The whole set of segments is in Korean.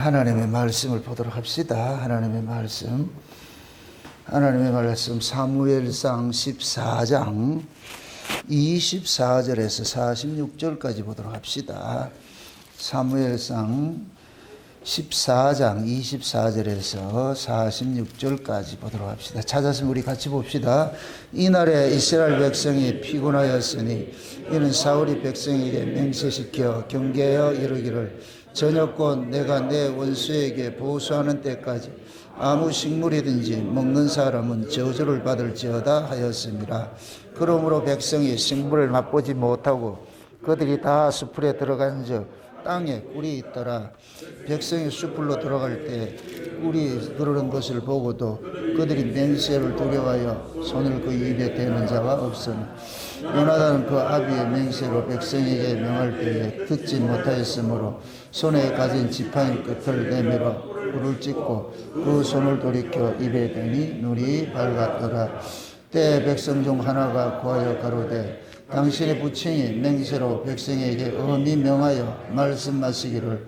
하나님의 말씀을 보도록 합시다. 하나님의 말씀 사무엘상 14장 24절에서 46절까지 보도록 합시다. 사무엘상 14장 24절에서 46절까지 보도록 합시다. 찾았으면 우리 같이 봅시다. 이날에 이스라엘 백성이 피곤하였으니 이는 사울이 백성에게 맹세시켜 경계하여 이르기를 저녁곧 내가 내 원수에게 보수하는 때까지 아무 식물이든지 먹는 사람은 저주를 받을지어다 하였습니다. 그러므로 백성이 식물을 맛보지 못하고 그들이 다 숲에 들어간즉 땅에 꿀이 있더라. 백성이 숲으로 들어갈 때 꿀이 흐르는 것을 보고도 그들이 맹세를 두려워하여 손을 그 입에 대는 자가 없으니 요나단은 그 아비의 맹세로 백성에게 명할 때에 듣지 못하였으므로 손에 가진 지팡이 끝을 내밀어 꿀을 찢고 그 손을 돌이켜 입에 대니 눈이 밝았더라. 때 백성 중 하나가 구하여 가로되 당신의 부친이 맹세로 백성에게 엄히 명하여 말씀하시기를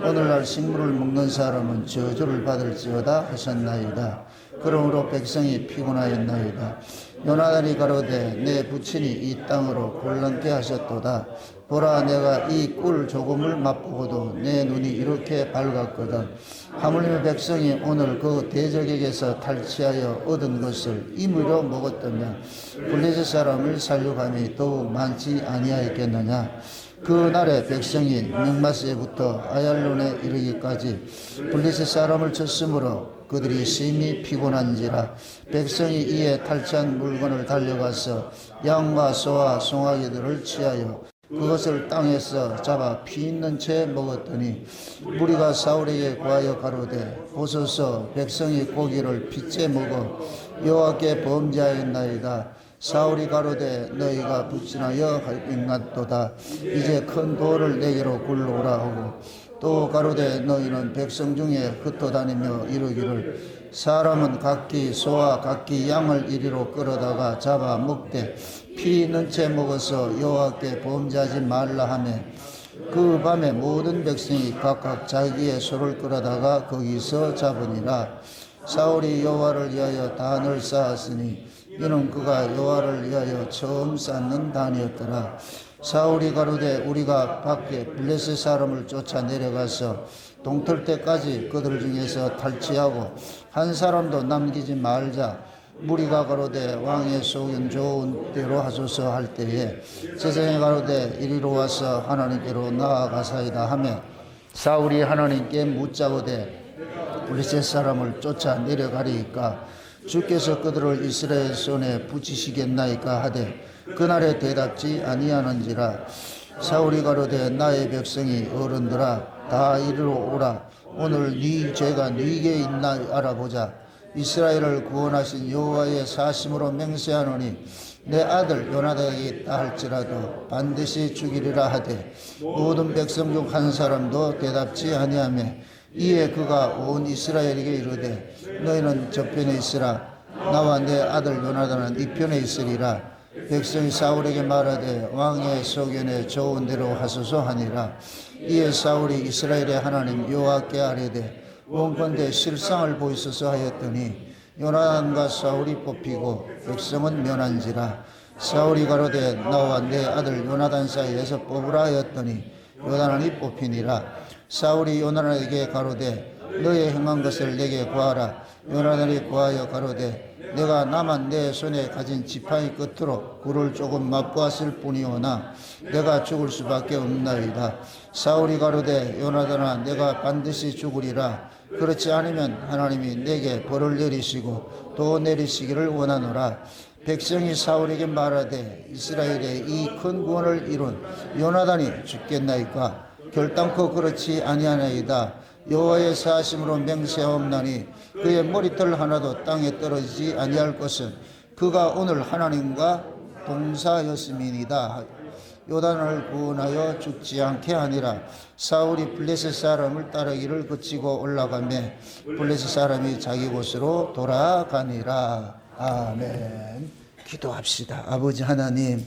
오늘날 식물을 먹는 사람은 저주를 받을지어다 하셨나이다. 그러므로 백성이 피곤하였나이다. 요나단이 가로되 내 부친이 이 땅으로 곤란케 하셨도다. 보라, 내가 이 꿀 조금을 맛보고도 내 눈이 이렇게 밝았거든. 하물며 백성이 오늘 그 대적에게서 탈취하여 얻은 것을 임의로 먹었다면 블레셋 사람을 살려감이 더욱 많지 아니하였겠느냐. 그 날에 백성이 mik마스에부터 아얄론에 이르기까지 블레셋 사람을 쳤으므로 그들이 심히 피곤한지라. 백성이 이에 탈취한 물건을 달려가서 양과 소와 송아지들을 취하여 그것을 땅에서 잡아 피 있는 채 먹었더니 무리가 사울에게 구하여 가로되 보소서, 백성이 고기를 피째 먹어 여호와께 범죄하였나이다. 사울이 가로되 너희가 불신하여 행하도다. 이제 큰 돌을 내게로 굴러오라 하고 또 가로되 너희는 백성 중에 흩어다니며 이르기를 사람은 각기 소와 각기 양을 이리로 끌어다가 잡아 먹되 피 있는 채 먹어서 여호와께 범죄하지 말라 하며 그 밤에 모든 백성이 각각 자기의 소를 끌어다가 거기서 잡으니라. 사울이 여호와를 위하여 단을 쌓았으니 이는 그가 여호와를 위하여 처음 쌓는 단이었더라. 사울이 가로되 우리가 밖에 블레셋 사람을 쫓아 내려가서 동틀 때까지 그들 중에서 탈취하고 한 사람도 남기지 말자. 무리가 가로되 왕의 소견 좋은 대로 하소서 할 때에 제사장이 가로되 이리로 와서 하나님께로 나아가사이다 하며 사울이 하나님께 묻자오되 블레셋 사람을 쫓아 내려가리이까 주께서 그들을 이스라엘 손에 붙이시겠나이까 하되 그날에 대답지 아니하는지라. 사울이 가로되 나의 백성이 어른들아 다 이리로 오라. 오늘 네 죄가 네게 있나 알아보자. 이스라엘을 구원하신 여호와의 사심으로 맹세하노니 내 아들 요나단에게 있다 할지라도 반드시 죽이리라 하되 모든 백성 중 한 사람도 대답지 아니하며 이에 그가 온 이스라엘에게 이르되 너희는 저편에 있으라. 나와 내 아들 요나단은 이 편에 있으리라. 백성이 사울에게 말하되 왕의 소견에 좋은 대로 하소서 하니라. 이에 사울이 이스라엘의 하나님 여호와께 아뢰되 원컨대 실상을 보이소서 하였더니 요나단과 사울이 뽑히고 백성은 면한지라. 사울이 가로되 나와 내 아들 요나단 사이에서 뽑으라 하였더니 요나단이 뽑히니라. 사울이 요나단에게 가로되 너의 행한 것을 내게 구하라. 요나단이 구하여 가로되 내가 나만 내 손에 가진 지팡이 끝으로 꿀을 조금 맛보았을 뿐이오나 내가 죽을 수밖에 없나이다. 사울이 가로되 요나단아 내가 반드시 죽으리라. 그렇지 않으면 하나님이 내게 벌을 내리시고 또 내리시기를 원하노라. 백성이 사울에게 말하되 이스라엘의 이 큰 구원을 이룬 요나단이 죽겠나이까. 결단코 그렇지 아니하나이다. 여호와의 사심으로 맹세하옵나니 그의 머리털 하나도 땅에 떨어지지 아니할 것은 그가 오늘 하나님과 동사였음이니이다. 요단을 구원하여 죽지 않게 하니라. 사울이 블레셋 사람을 따르기를 그치고 올라가며 블레셋 사람이 자기 곳으로 돌아가니라. 아멘. 기도합시다. 아버지 하나님,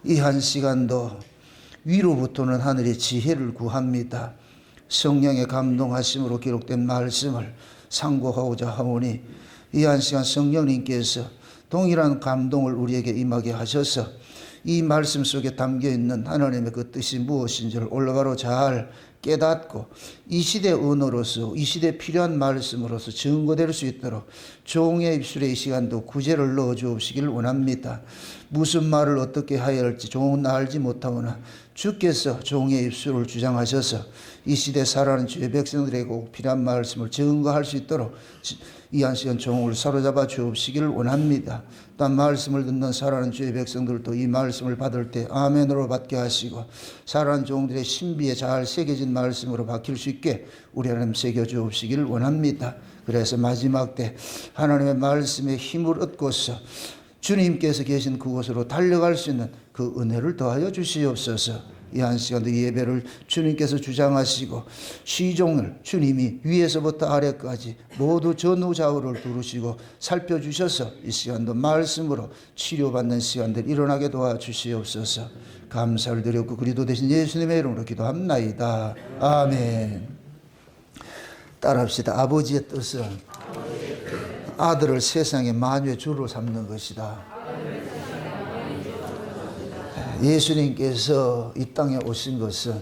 이 한 시간도 위로부터는 하늘의 지혜를 구합니다. 성령의 감동하심으로 기록된 말씀을 상고하고자 하오니 이 한 시간 성령님께서 동일한 감동을 우리에게 임하게 하셔서 이 말씀 속에 담겨있는 하나님의 그 뜻이 무엇인지를 올바로 잘 깨닫고 이 시대 언어로서 이 시대에 필요한 말씀으로서 증거될 수 있도록 종의 입술에 이 시간도 구제를 넣어 주옵시기를 원합니다. 무슨 말을 어떻게 해야 할지 종은 알지 못하오나 주께서 종의 입술을 주장하셔서 이 시대 살아가는 주의 백성들에게 꼭 필요한 말씀을 증거할 수 있도록 이 한 시간 종을 사로잡아 주옵시기를 원합니다. 또한 말씀을 듣는 살아가는 주의 백성들도 이 말씀을 받을 때 아멘으로 받게 하시고 살아가는 종들의 신비에 잘 새겨진 말씀으로 박힐 수 있게 우리 하나님 새겨 주옵시기를 원합니다. 그래서 마지막 때 하나님의 말씀에 힘을 얻고서 주님께서 계신 그곳으로 달려갈 수 있는 그 은혜를 더하여 주시옵소서. 이 한 시간도 예배를 주님께서 주장하시고 시종을 주님이 위에서부터 아래까지 모두 전후좌우를 두르시고 살펴주셔서 이 시간도 말씀으로 치료받는 시간들 일어나게 도와주시옵소서. 감사를 드렸고 그리스도 대신 예수님의 이름으로 기도합나이다. 아멘. 따라합시다. 아버지의 뜻은 아들을 세상의 만유의 주로 삼는 것이다. 예수님께서 이 땅에 오신 것은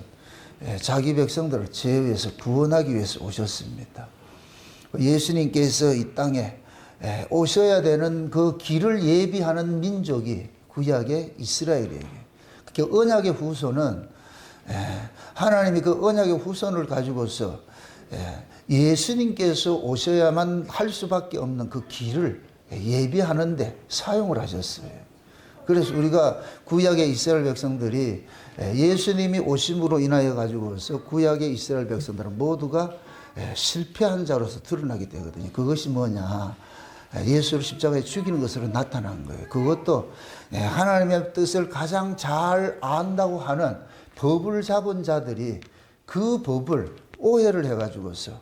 자기 백성들을 제외해서 구원하기 위해서 오셨습니다. 예수님께서 이 땅에 오셔야 되는 그 길을 예비하는 민족이 구약의 이스라엘이에요. 그 언약의 후손은 하나님이 그 언약의 후손을 가지고서 예수님께서 오셔야만 할 수밖에 없는 그 길을 예비하는데 사용을 하셨어요. 그래서 우리가 구약의 이스라엘 백성들이 예수님이 오심으로 인하여 가지고서 구약의 이스라엘 백성들은 모두가 실패한 자로서 드러나게 되거든요. 그것이 뭐냐? 예수를 십자가에 죽이는 것으로 나타난 거예요. 그것도 하나님의 뜻을 가장 잘 안다고 하는 법을 잡은 자들이 그 법을 오해를 해가지고서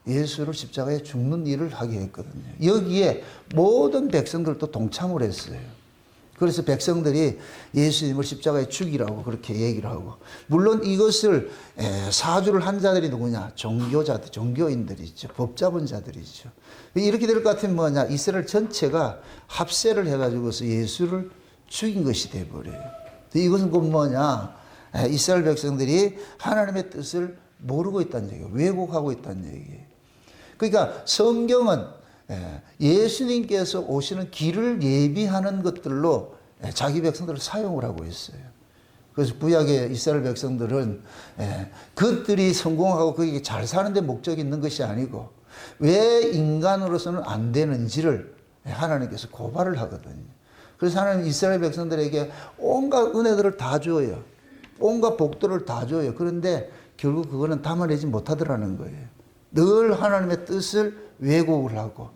예수를 십자가에 죽는 일을 하게 했거든요. 여기에 모든 백성들도 동참을 했어요. 그래서 백성들이 예수님을 십자가에 죽이라고 그렇게 얘기를 하고, 물론 이것을 사주를 한 자들이 누구냐? 종교자들, 종교인들이죠. 법 잡은 자들이죠. 이렇게 될 것 같으면 뭐냐? 이스라엘 전체가 합세를 해가지고서 예수를 죽인 것이 돼버려요. 이것은 곧 뭐냐? 이스라엘 백성들이 하나님의 뜻을 모르고 있다는 얘기예요. 왜곡하고 있다는 얘기예요. 그러니까 성경은 예수님께서 오시는 길을 예비하는 것들로 자기 백성들을 사용을 하고 있어요. 그래서 구약의 이스라엘 백성들은 그들이 성공하고 거기에 잘 사는 데 목적이 있는 것이 아니고 왜 인간으로서는 안 되는지를 하나님께서 고발을 하거든요. 그래서 하나님 이스라엘 백성들에게 온갖 은혜들을 다 줘요. 온갖 복들을 다 줘요. 그런데 결국 그거는 담아내지 못하더라는 거예요. 늘 하나님의 뜻을 왜곡을 하고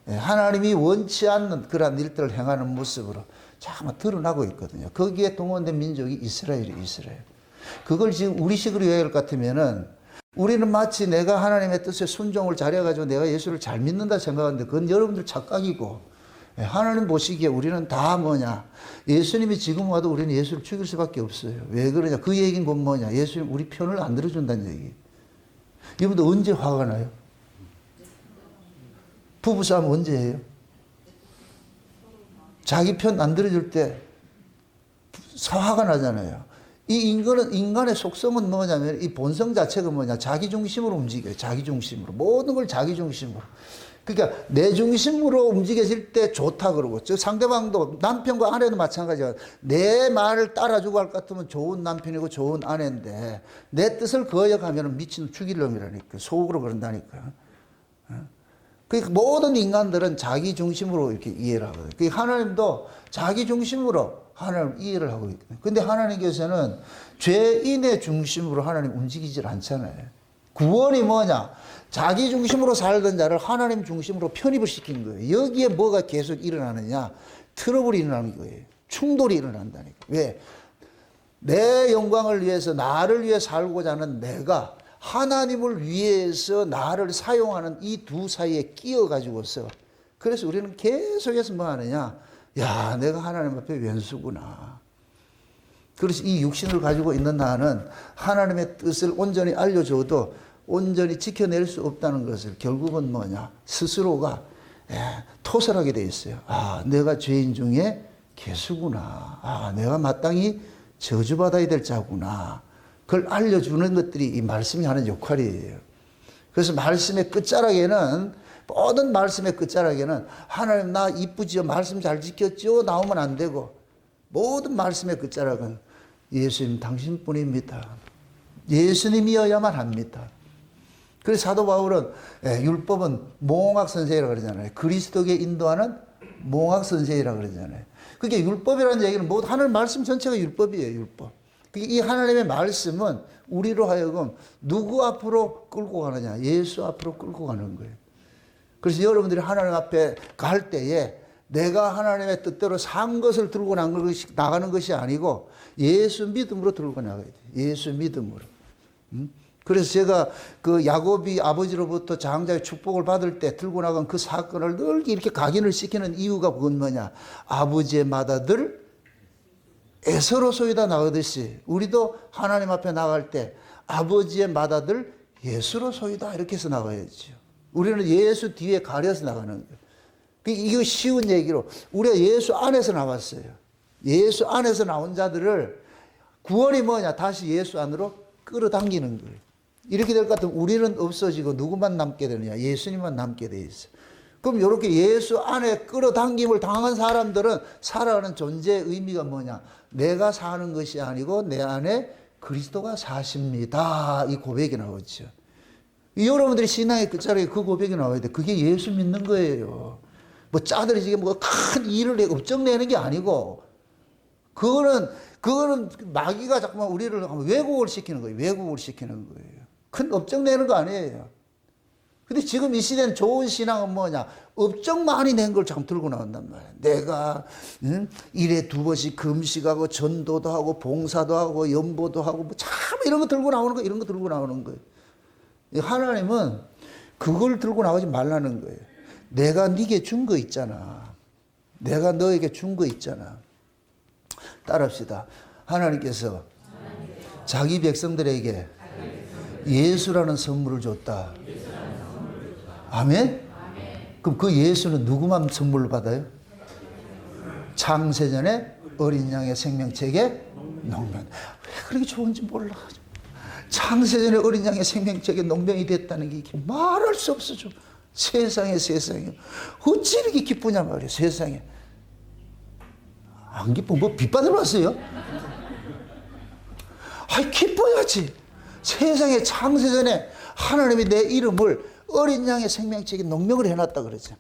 하나님이 원치 않는 그러한 일들을 행하는 모습으로 자꾸 드러나고 있거든요. 거기에 동원된 민족이 이스라엘이 이스라엘. 그걸 지금 우리식으로 이야기할 것 같으면은 우리는 마치 내가 하나님의 뜻에 순종을 잘해가지고 내가 예수를 잘 믿는다 생각하는데 그건 여러분들 착각이고 하나님 보시기에 우리는 다 뭐냐? 예수님이 지금 와도 우리는 예수를 죽일 수밖에 없어요. 왜 그러냐? 그 얘기는 곧 뭐냐? 예수님 우리 편을 안 들어준다는 얘기. 여러분들 언제 화가 나요? 부부싸움 언제 해요? 자기 편 안 들어줄 때 화가 나잖아요. 이 인간의 속성은 뭐냐면 이 본성 자체가 뭐냐? 자기 중심으로 움직여요. 자기 중심으로. 모든 걸 자기 중심으로. 그러니까 내 중심으로 움직여질 때 좋다 그러고, 저 상대방도 남편과 아내도 마찬가지야. 내 말을 따라주고 할 것 같으면 좋은 남편이고 좋은 아내인데 내 뜻을 거역하면 미친 죽일 놈이라니까. 속으로 그런다니까. 그러니까 모든 인간들은 자기 중심으로 이렇게 이해를 하거든요. 그러니까 하나님도 자기 중심으로 하나님을 이해를 하고 있거든요. 근데 하나님께서는 죄인의 중심으로 하나님 움직이질 않잖아요. 구원이 뭐냐? 자기 중심으로 살던 자를 하나님 중심으로 편입을 시킨 거예요. 여기에 뭐가 계속 일어나느냐? 트러블이 일어나는 거예요. 충돌이 일어난다니까. 왜? 내 영광을 위해서 나를 위해 살고자 하는 내가 하나님을 위해서 나를 사용하는 이 두 사이에 끼어가지고서, 그래서 우리는 계속해서 뭐 하느냐? 야, 내가 하나님 앞에 왼수구나. 그래서 이 육신을 가지고 있는 나는 하나님의 뜻을 온전히 알려줘도 온전히 지켜낼 수 없다는 것을 결국은 뭐냐? 스스로가 토설하게 돼 있어요. 아, 내가 죄인 중에 개수구나. 아, 내가 마땅히 저주받아야 될 자구나. 그걸 알려주는 것들이 이 말씀이 하는 역할이에요. 그래서 말씀의 끝자락에는, 모든 말씀의 끝자락에는 하나님 나 이쁘지요? 말씀 잘 지켰지요? 나오면 안 되고, 모든 말씀의 끝자락은 예수님 당신뿐입니다. 예수님이어야만 합니다. 그래서 사도 바울은 율법은 몽학 선생이라고 그러잖아요. 그리스도께 인도하는 몽학 선생이라고 그러잖아요. 그게 율법이라는 얘기는 뭐 하나님 말씀 전체가 율법이에요. 율법. 이 하나님의 말씀은 우리로 하여금 누구 앞으로 끌고 가느냐? 예수 앞으로 끌고 가는 거예요. 그래서 여러분들이 하나님 앞에 갈 때에 내가 하나님의 뜻대로 산 것을 들고 나가는 것이 아니고 예수 믿음으로 들고 나가야 돼요. 예수 믿음으로. 그래서 제가 그 야곱이 아버지로부터 장자의 축복을 받을 때 들고 나간 그 사건을 늘 이렇게 각인을 시키는 이유가 그건 뭐냐? 아버지의 맏아들 에서로소이다 나가듯이 우리도 하나님 앞에 나갈 때 아버지의 맏아들 예수로소이다 이렇게 해서 나가야죠. 우리는 예수 뒤에 가려서 나가는 거예요. 이거 쉬운 얘기로 우리가 예수 안에서 나왔어요. 예수 안에서 나온 자들을 구원이 뭐냐? 다시 예수 안으로 끌어당기는 거예요. 이렇게 될 것 같으면 우리는 없어지고 누구만 남게 되느냐? 예수님만 남게 돼 있어요. 그럼 이렇게 예수 안에 끌어당김을 당한 사람들은 살아가는 존재의 의미가 뭐냐? 내가 사는 것이 아니고 내 안에 그리스도가 사십니다. 이 고백이 나오죠. 여러분들이 신앙의 끝자락에 그 고백이 나와야 돼. 그게 예수 믿는 거예요. 뭐 짜들이 지금 뭐 큰 일을 내고 업적 내는 게 아니고, 그거는 마귀가 자꾸만 우리를 왜곡을 시키는 거예요. 왜곡을 시키는 거예요. 큰 업적 내는 거 아니에요. 근데 지금 이 시대는 좋은 신앙은 뭐냐? 업적 많이 낸 걸 자꾸 들고 나온단 말이에요. 내가 일에 2번씩 금식하고 전도도 하고 봉사도 하고 연보도 하고 뭐 참 이런 거 들고 나오는 거, 이런 거 들고 나오는 거예요. 하나님은 그걸 들고 나오지 말라는 거예요. 내가 네게 준 거 있잖아. 내가 너에게 준 거 있잖아. 따라합시다. 하나님께서 자기 백성들에게 예수라는 선물을 줬다. 아멘? 그럼 그 예수는 누구만 선물을 받아요? 창세전에 어린 양의 생명책에 농명. 왜 그렇게 좋은지 몰라. 창세전에 어린 양의 생명책에 농명이 됐다는 게 이렇게 말할 수 없어. 좀. 세상에. 어찌 이렇게 기쁘냐 말이에요. 세상에. 안 기쁘면 뭐 빚받으러 왔어요? 아이, 기뻐야지. 세상에 창세전에 하나님이 내 이름을 어린 양의 생명책에 농명을 해놨다 그러죠.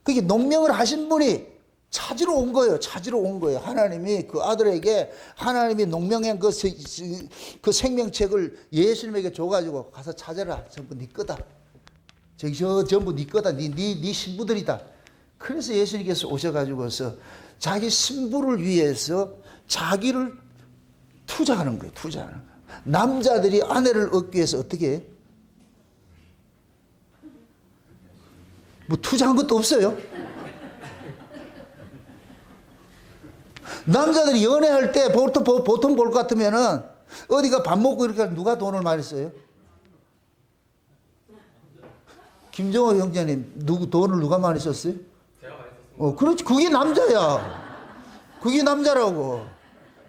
그게 농명을 하신 분이 찾으러 온 거예요. 찾으러 온 거예요. 하나님이 그 아들에게 하나님이 농명한 그 생명책을 예수님에게 줘가지고 가서 찾아라. 전부 네 거다. 저 전부 네 거다. 네 신부들이다. 그래서 예수님께서 오셔가지고서 자기 신부를 위해서 자기를 투자하는 거예요. 투자하는 거예요. 남자들이 아내를 얻기 위해서 어떻게 해? 뭐 투자한 것도 없어요. 남자들이 연애할 때 보통 볼 것 같으면은 어디가 밥 먹고 이렇게 누가 돈을 많이 써요? 김정호 형제님, 돈을 누가 많이 썼어요? 제가 많이 썼어요. 그렇지. 그게 남자야. 그게 남자라고.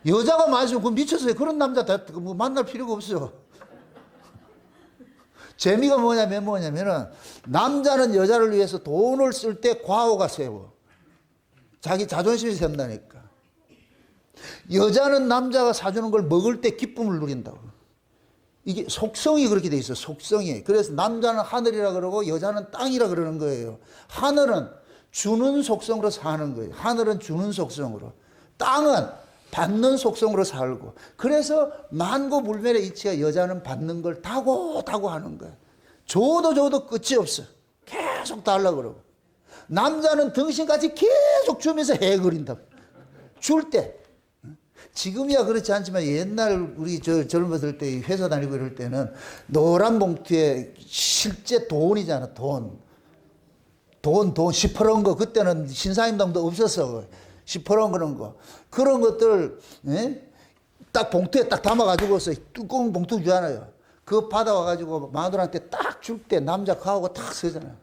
여자가 많이 쓰면 그건 미쳤어요. 그런 남자 뭐 만날 필요가 없어. 재미가 뭐냐면은 남자는 여자를 위해서 돈을 쓸 때 과오가 세워. 자기 자존심이 센다니까. 여자는 남자가 사주는 걸 먹을 때 기쁨을 누린다고. 이게 속성이 그렇게 돼 있어. 속성이. 그래서 남자는 하늘이라 그러고 여자는 땅이라 그러는 거예요. 하늘은 주는 속성으로 사는 거예요. 하늘은 주는 속성으로. 땅은 받는 속성으로 살고. 그래서 만고불변의 이치가 여자는 받는 걸 타고 하는 거야. 줘도 끝이 없어. 계속 달라고 그러고. 남자는 등신까지 계속 주면서 해그린다. 줄 때. 지금이야 그렇지 않지만 옛날 우리 젊었을 때 회사 다니고 이럴 때는 노란 봉투에 실제 돈이잖아. 돈 10%런 거. 그때는 신사임당도 없었어. 10%런 그런 거. 그런 것들 딱 봉투에 딱 담아가지고서 두꺼운 봉투 주잖아요. 그거 받아와가지고 마누라한테 딱 줄 때 남자 가하고 딱 서잖아.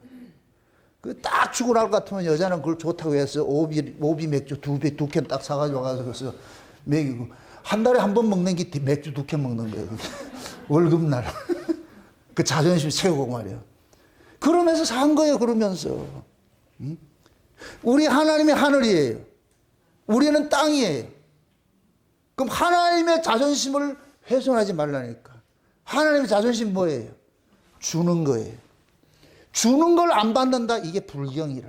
그 딱 주고 날 것 같으면 여자는 그걸 좋다고 해서 오비 맥주 두 캔 딱 사가지고 와서 그래서 먹이고 한 달에 한 번 먹는 게 맥주 2캔 먹는 거예요. 월급날. 그 자존심 세우고 말이야. 그러면서 산 거예요, 그러면서. 응? 우리 하나님이 하늘이에요. 우리는 땅이에요. 그럼 하나님의 자존심을 훼손하지 말라니까. 하나님의 자존심 뭐예요? 주는 거예요. 주는 걸 안 받는다, 이게 불경이라.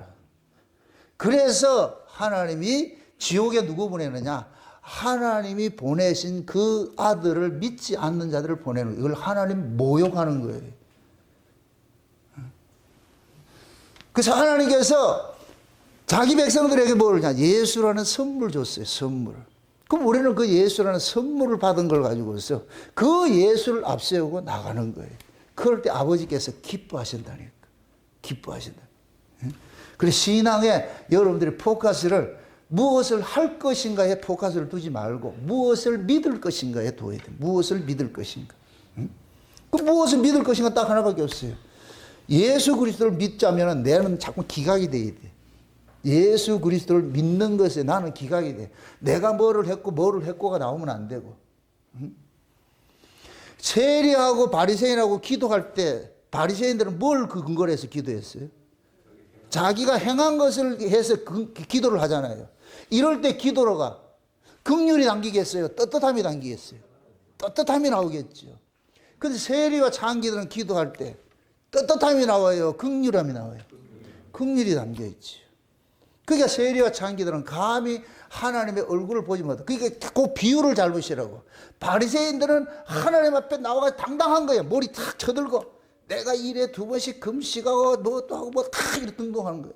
그래서 하나님이 지옥에 누구 보내느냐? 하나님이 보내신 그 아들을 믿지 않는 자들을 보내는 거예요. 이걸 하나님 모욕하는 거예요. 그래서 하나님께서 자기 백성들에게 뭘 하냐? 예수라는 선물 줬어요, 선물. 그럼 우리는 그 예수라는 선물을 받은 걸 가지고서 그 예수를 앞세우고 나가는 거예요. 그럴 때 아버지께서 기뻐하신다니까. 기뻐하신다. 그래서 신앙에 여러분들이 포커스를 무엇을 할 것인가에 포커스를 두지 말고 무엇을 믿을 것인가에 둬야 돼. 무엇을 믿을 것인가. 그 무엇을 믿을 것인가 딱 하나밖에 없어요. 예수 그리스도를 믿자면 내는 자꾸 기각이 돼야 돼. 예수 그리스도를 믿는 것에 나는 기각이 돼. 내가 뭐를 했고가 나오면 안 되고. 세리하고 바리새인하고 기도할 때 바리새인들은 뭘 그 근거로 해서 기도했어요? 자기가 행한 것을 해서 기도를 하잖아요. 이럴 때 기도로가 긍휼이 당기겠어요? 떳떳함이 당기겠어요? 떳떳함이 나오겠죠. 근데 세리와 창기들은 기도할 때 떳떳함이 나와요? 긍휼함이 나와요? 긍휼이 담겨있죠. 그러니까 세리와 창기들은 감히 하나님의 얼굴을 보지 못하고, 그러니까 그 비유를 잘 보시라고. 바리새인들은 하나님 앞에 나와서 당당한 거예요. 머리 탁 쳐들고 내가 일에 2번씩 금식하고 뭐 또 하고 뭐 다 이렇게 등동하는 거예요.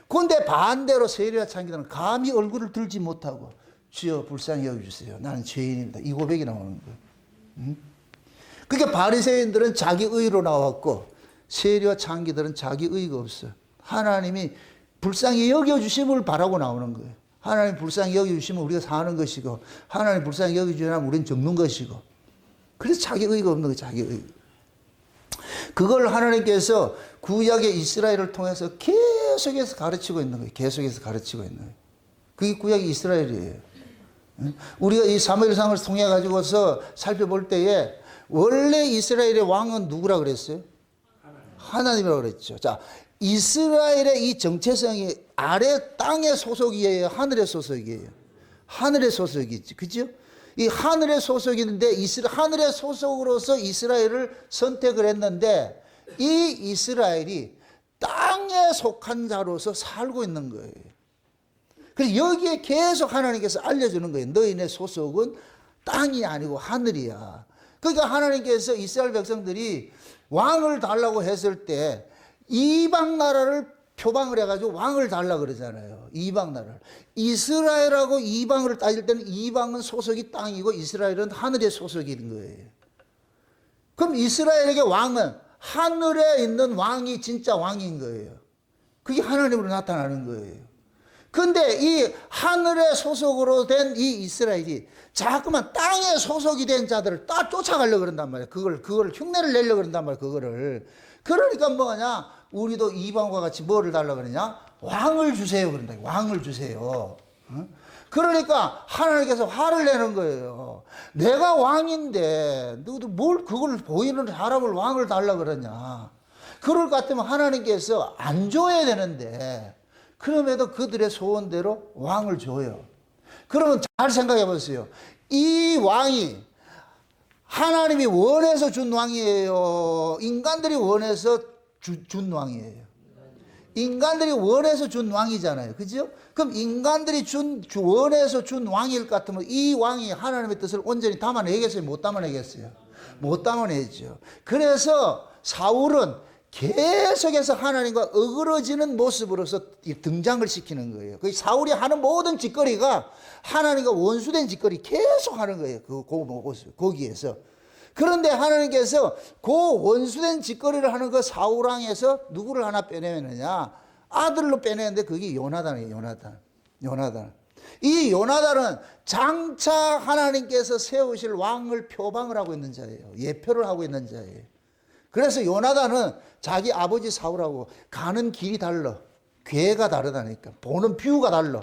그런데 반대로 세리와 창기들은 감히 얼굴을 들지 못하고 주여 불쌍히 여겨주세요. 나는 죄인입니다. 이 고백이 나오는 거예요. 그러니까 바리새인들은 자기 의로 나왔고 세리와 창기들은 자기 의가 없어요. 하나님이 불쌍히 여겨주심을 바라고 나오는 거예요. 하나님 불쌍히 여겨주시면 우리가 사는 것이고 하나님 불쌍히 여겨주시면 우리는 적는 것이고, 그래서 자기 의가 없는 거예요. 자기 의. 그걸 하나님께서 구약의 이스라엘을 통해서 계속해서 가르치고 있는 거예요. 계속해서 가르치고 있는 거예요. 그게 구약의 이스라엘이에요. 우리가 이 사무엘상을 통해 가지고서 살펴볼 때에 원래 이스라엘의 왕은 누구라 그랬어요? 하나님이라고 그랬죠. 자, 이스라엘의 이 정체성이 아래 땅의 소속이에요? 하늘의 소속이에요? 하늘의 소속이지. 그죠? 이 하늘의 소속인데 하늘의 소속으로서 이스라엘을 선택을 했는데 이 이스라엘이 땅에 속한 자로서 살고 있는 거예요. 그래서 여기에 계속 하나님께서 알려주는 거예요. 너희네 소속은 땅이 아니고 하늘이야. 그러니까 하나님께서 이스라엘 백성들이 왕을 달라고 했을 때 이방 나라를 표방을 해가지고 왕을 달라 그러잖아요. 이방 나라를. 이스라엘하고 이방을 따질 때는 이방은 소속이 땅이고 이스라엘은 하늘의 소속인 거예요. 그럼 이스라엘에게 왕은 하늘에 있는 왕이 진짜 왕인 거예요. 그게 하나님으로 나타나는 거예요. 근데 이 하늘의 소속으로 된 이 이스라엘이 자꾸만 땅에 소속이 된 자들을 딱 쫓아가려고 그런단 말이에요. 그걸 흉내를 내려고 그런단 말이에요. 그거를. 그러니까 뭐냐? 우리도 이방과 같이 뭐를 달라고 그러냐? 왕을 주세요. 그런다. 왕을 주세요. 그러니까 하나님께서 화를 내는 거예요. 내가 왕인데 너도 뭘 그걸 보이는 사람을 왕을 달라고 그러냐? 그럴 것 같으면 하나님께서 안 줘야 되는데 그럼에도 그들의 소원대로 왕을 줘요. 그러면 잘 생각해 보세요. 이 왕이 하나님이 원해서 준 왕이에요? 인간들이 원해서 준 왕이에요? 인간들이 원해서 준 왕이잖아요. 그죠? 그럼 인간들이 원해서 준 왕일 것 같으면 이 왕이 하나님의 뜻을 온전히 담아내겠어요? 못 담아내겠어요? 못 담아내죠. 그래서 사울은 계속해서 하나님과 어그러지는 모습으로서 등장을 시키는 거예요. 그 사울이 하는 모든 짓거리가 하나님과 원수된 짓거리 계속 하는 거예요. 거기에서. 그런데 하나님께서 그 원수된 짓거리를 하는 그 사울왕에서 누구를 하나 빼내느냐? 아들로 빼내는데 그게 요나단이에요. 요나단. 이 요나단은 장차 하나님께서 세우실 왕을 표방을 하고 있는 자예요. 예표를 하고 있는 자예요. 그래서 요나단은 자기 아버지 사울하고 가는 길이 달라. 궤가 다르다니까. 보는 뷰가 달라.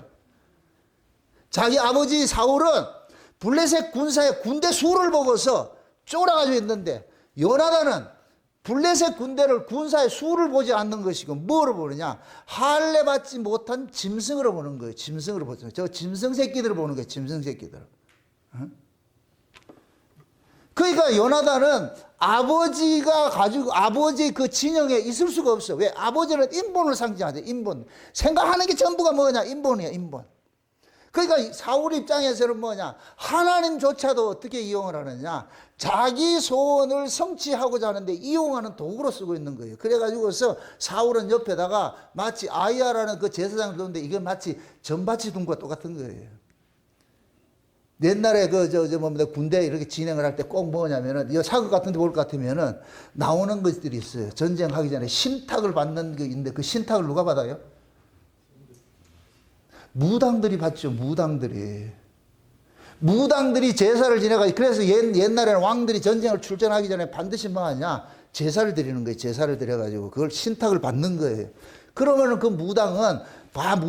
자기 아버지 사울은 블레셋 군사의 군대 수를 보고서 쫄아가지고 있는데, 요나단은 블레셋 군대를 군사의 수를 보지 않는 것이고 뭐로 보느냐? 할례 받지 못한 짐승으로 보는 거예요. 짐승으로 보죠. 저 짐승 새끼들을 보는 거예요. 짐승 새끼들. 그러니까 요나단은 아버지가 가지고 아버지 그 진영에 있을 수가 없어. 왜? 아버지는 인본을 상징하죠. 인본. 생각하는 게 전부가 뭐냐? 인본이야. 인본. 그러니까 사울 입장에서는 뭐냐? 하나님조차도 어떻게 이용을 하느냐? 자기 소원을 성취하고자 하는데 이용하는 도구로 쓰고 있는 거예요. 그래가지고서 사울은 옆에다가 마치 아이야라는 그 제사장을 두는데 이게 마치 전밭이 둔 것과 똑같은 거예요. 옛날에 뭡니다. 군대 이렇게 진행을 할 때 꼭 뭐냐면은, 이 사극 같은 데 볼 것 같으면은 나오는 것들이 있어요. 전쟁하기 전에 신탁을 받는 게 있는데 그 신탁을 누가 받아요? 무당들이 받죠. 무당들이 제사를 지내가지고, 그래서 옛날에는 왕들이 전쟁을 출전하기 전에 반드시 뭐 하냐? 제사를 드리는 거예요. 제사를 드려가지고 그걸 신탁을 받는 거예요. 그러면은 그 무당은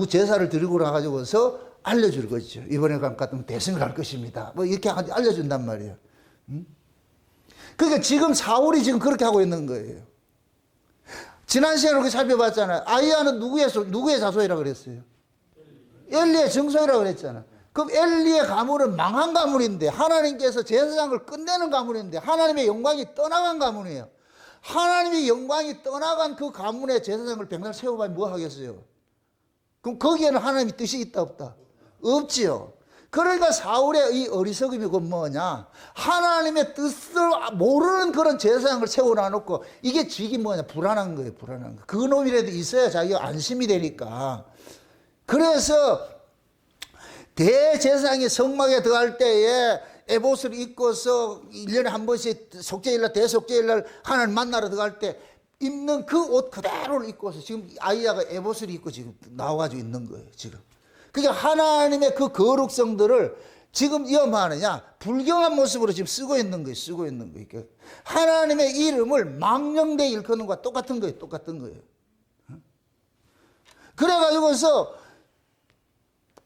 제사를 드리고 나가지고서 알려줄 거죠. 이번에 같으면 대승을 할 것입니다. 뭐 이렇게 알려준단 말이에요. 그러니까 지금 사울이 지금 그렇게 하고 있는 거예요. 지난 시간에 그렇게 살펴봤잖아요. 아이야는 누구의 자손이라고 그랬어요? 엘리의 증손이라고 그랬잖아. 그럼 엘리의 가문은 망한 가문인데, 하나님께서 제사장을 끝내는 가문인데, 하나님의 영광이 떠나간 가문이에요. 하나님의 영광이 떠나간 그 가문의 제사장을 백날 세워봐야 뭐 하겠어요? 그럼 거기에는 하나님의 뜻이 있다 없다? 없지요. 그러니까 사울의 이 어리석음이 그건 뭐냐? 하나님의 뜻을 모르는 그런 제사장을 세워놔놓고, 이게 직이 뭐냐? 불안한 거예요. 불안한 거. 그 놈이라도 있어야 자기가 안심이 되니까. 그래서 대제사장이 성막에 들어갈 때에 에봇을 입고서 1년에 한 번씩 속죄일날 대속죄일날 하나님 만나러 들어갈 때 입는 그 옷 그대로를 입고서 지금 아이야가 에봇을 입고 지금 나와가지고 있는 거예요. 지금. 그러니까 하나님의 그 거룩성들을 지금 위험하느냐? 불경한 모습으로 지금 쓰고 있는 거예요. 쓰고 있는 거예요. 그러니까 하나님의 이름을 망령되이 일컫는 것과 똑같은 거예요. 똑같은 거예요. 그래가지고서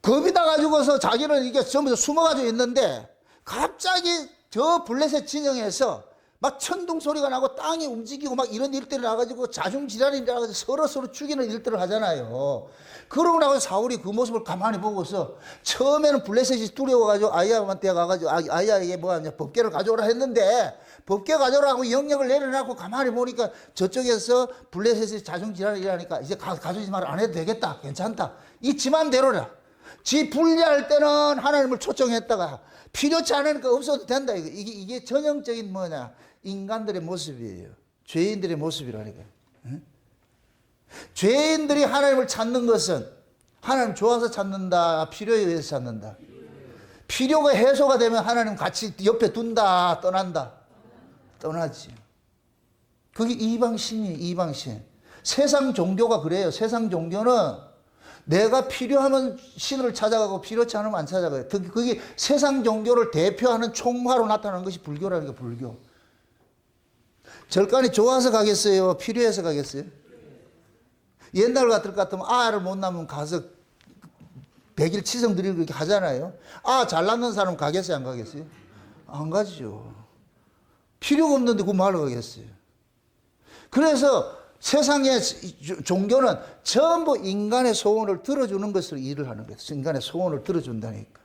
겁이 나가지고서 자기는 이게 전부 숨어가지고 있는데, 갑자기 저 블레셋 진영에서 막 천둥 소리가 나고 땅이 움직이고 막 이런 일들이 나가지고 자중지랄이 나가지고 서로 죽이는 일들을 하잖아요. 그러고 나서 사울이 그 모습을 가만히 보고서 처음에는 블레셋이 두려워가지고 아이야한테 가가지고 아이야에게 뭐하냐 법궤를 가져오라 했는데, 법궤 가져오라고 영역을 내려놓고 가만히 보니까 저쪽에서 블레셋이 자중지랄이 일하니까 이제 가져오지 말아, 안 해도 되겠다, 괜찮다, 이 지 맘대로라. 지 분리할 때는 하나님을 초청했다가 필요치 않으니까 없어도 된다. 이게 전형적인 뭐냐? 인간들의 모습이에요. 죄인들의 모습이라니까. 응? 죄인들이 하나님을 찾는 것은 하나님 좋아서 찾는다, 필요에 의해서 찾는다. 필요가 해소가 되면 하나님 같이 옆에 둔다, 떠난다. 떠나지. 그게 이방신이에요. 이방신. 세상 종교가 그래요. 세상 종교는 내가 필요하면 신을 찾아가고 필요치 않으면 안 찾아가요. 그게 세상 종교를 대표하는 총화로 나타나는 것이 불교라는 게 불교. 절간이 좋아서 가겠어요? 필요해서 가겠어요? 옛날 같을 것 같으면 아를 못 낳으면 가서 100일 치성 드리고 그렇게 하잖아요. 잘 낳는 사람 가겠어요? 안 가겠어요? 안 가죠. 필요가 없는데 그 말로 가겠어요. 그래서 세상의 종교는 전부 인간의 소원을 들어주는 것으로 일을 하는 거예요. 인간의 소원을 들어준다니까.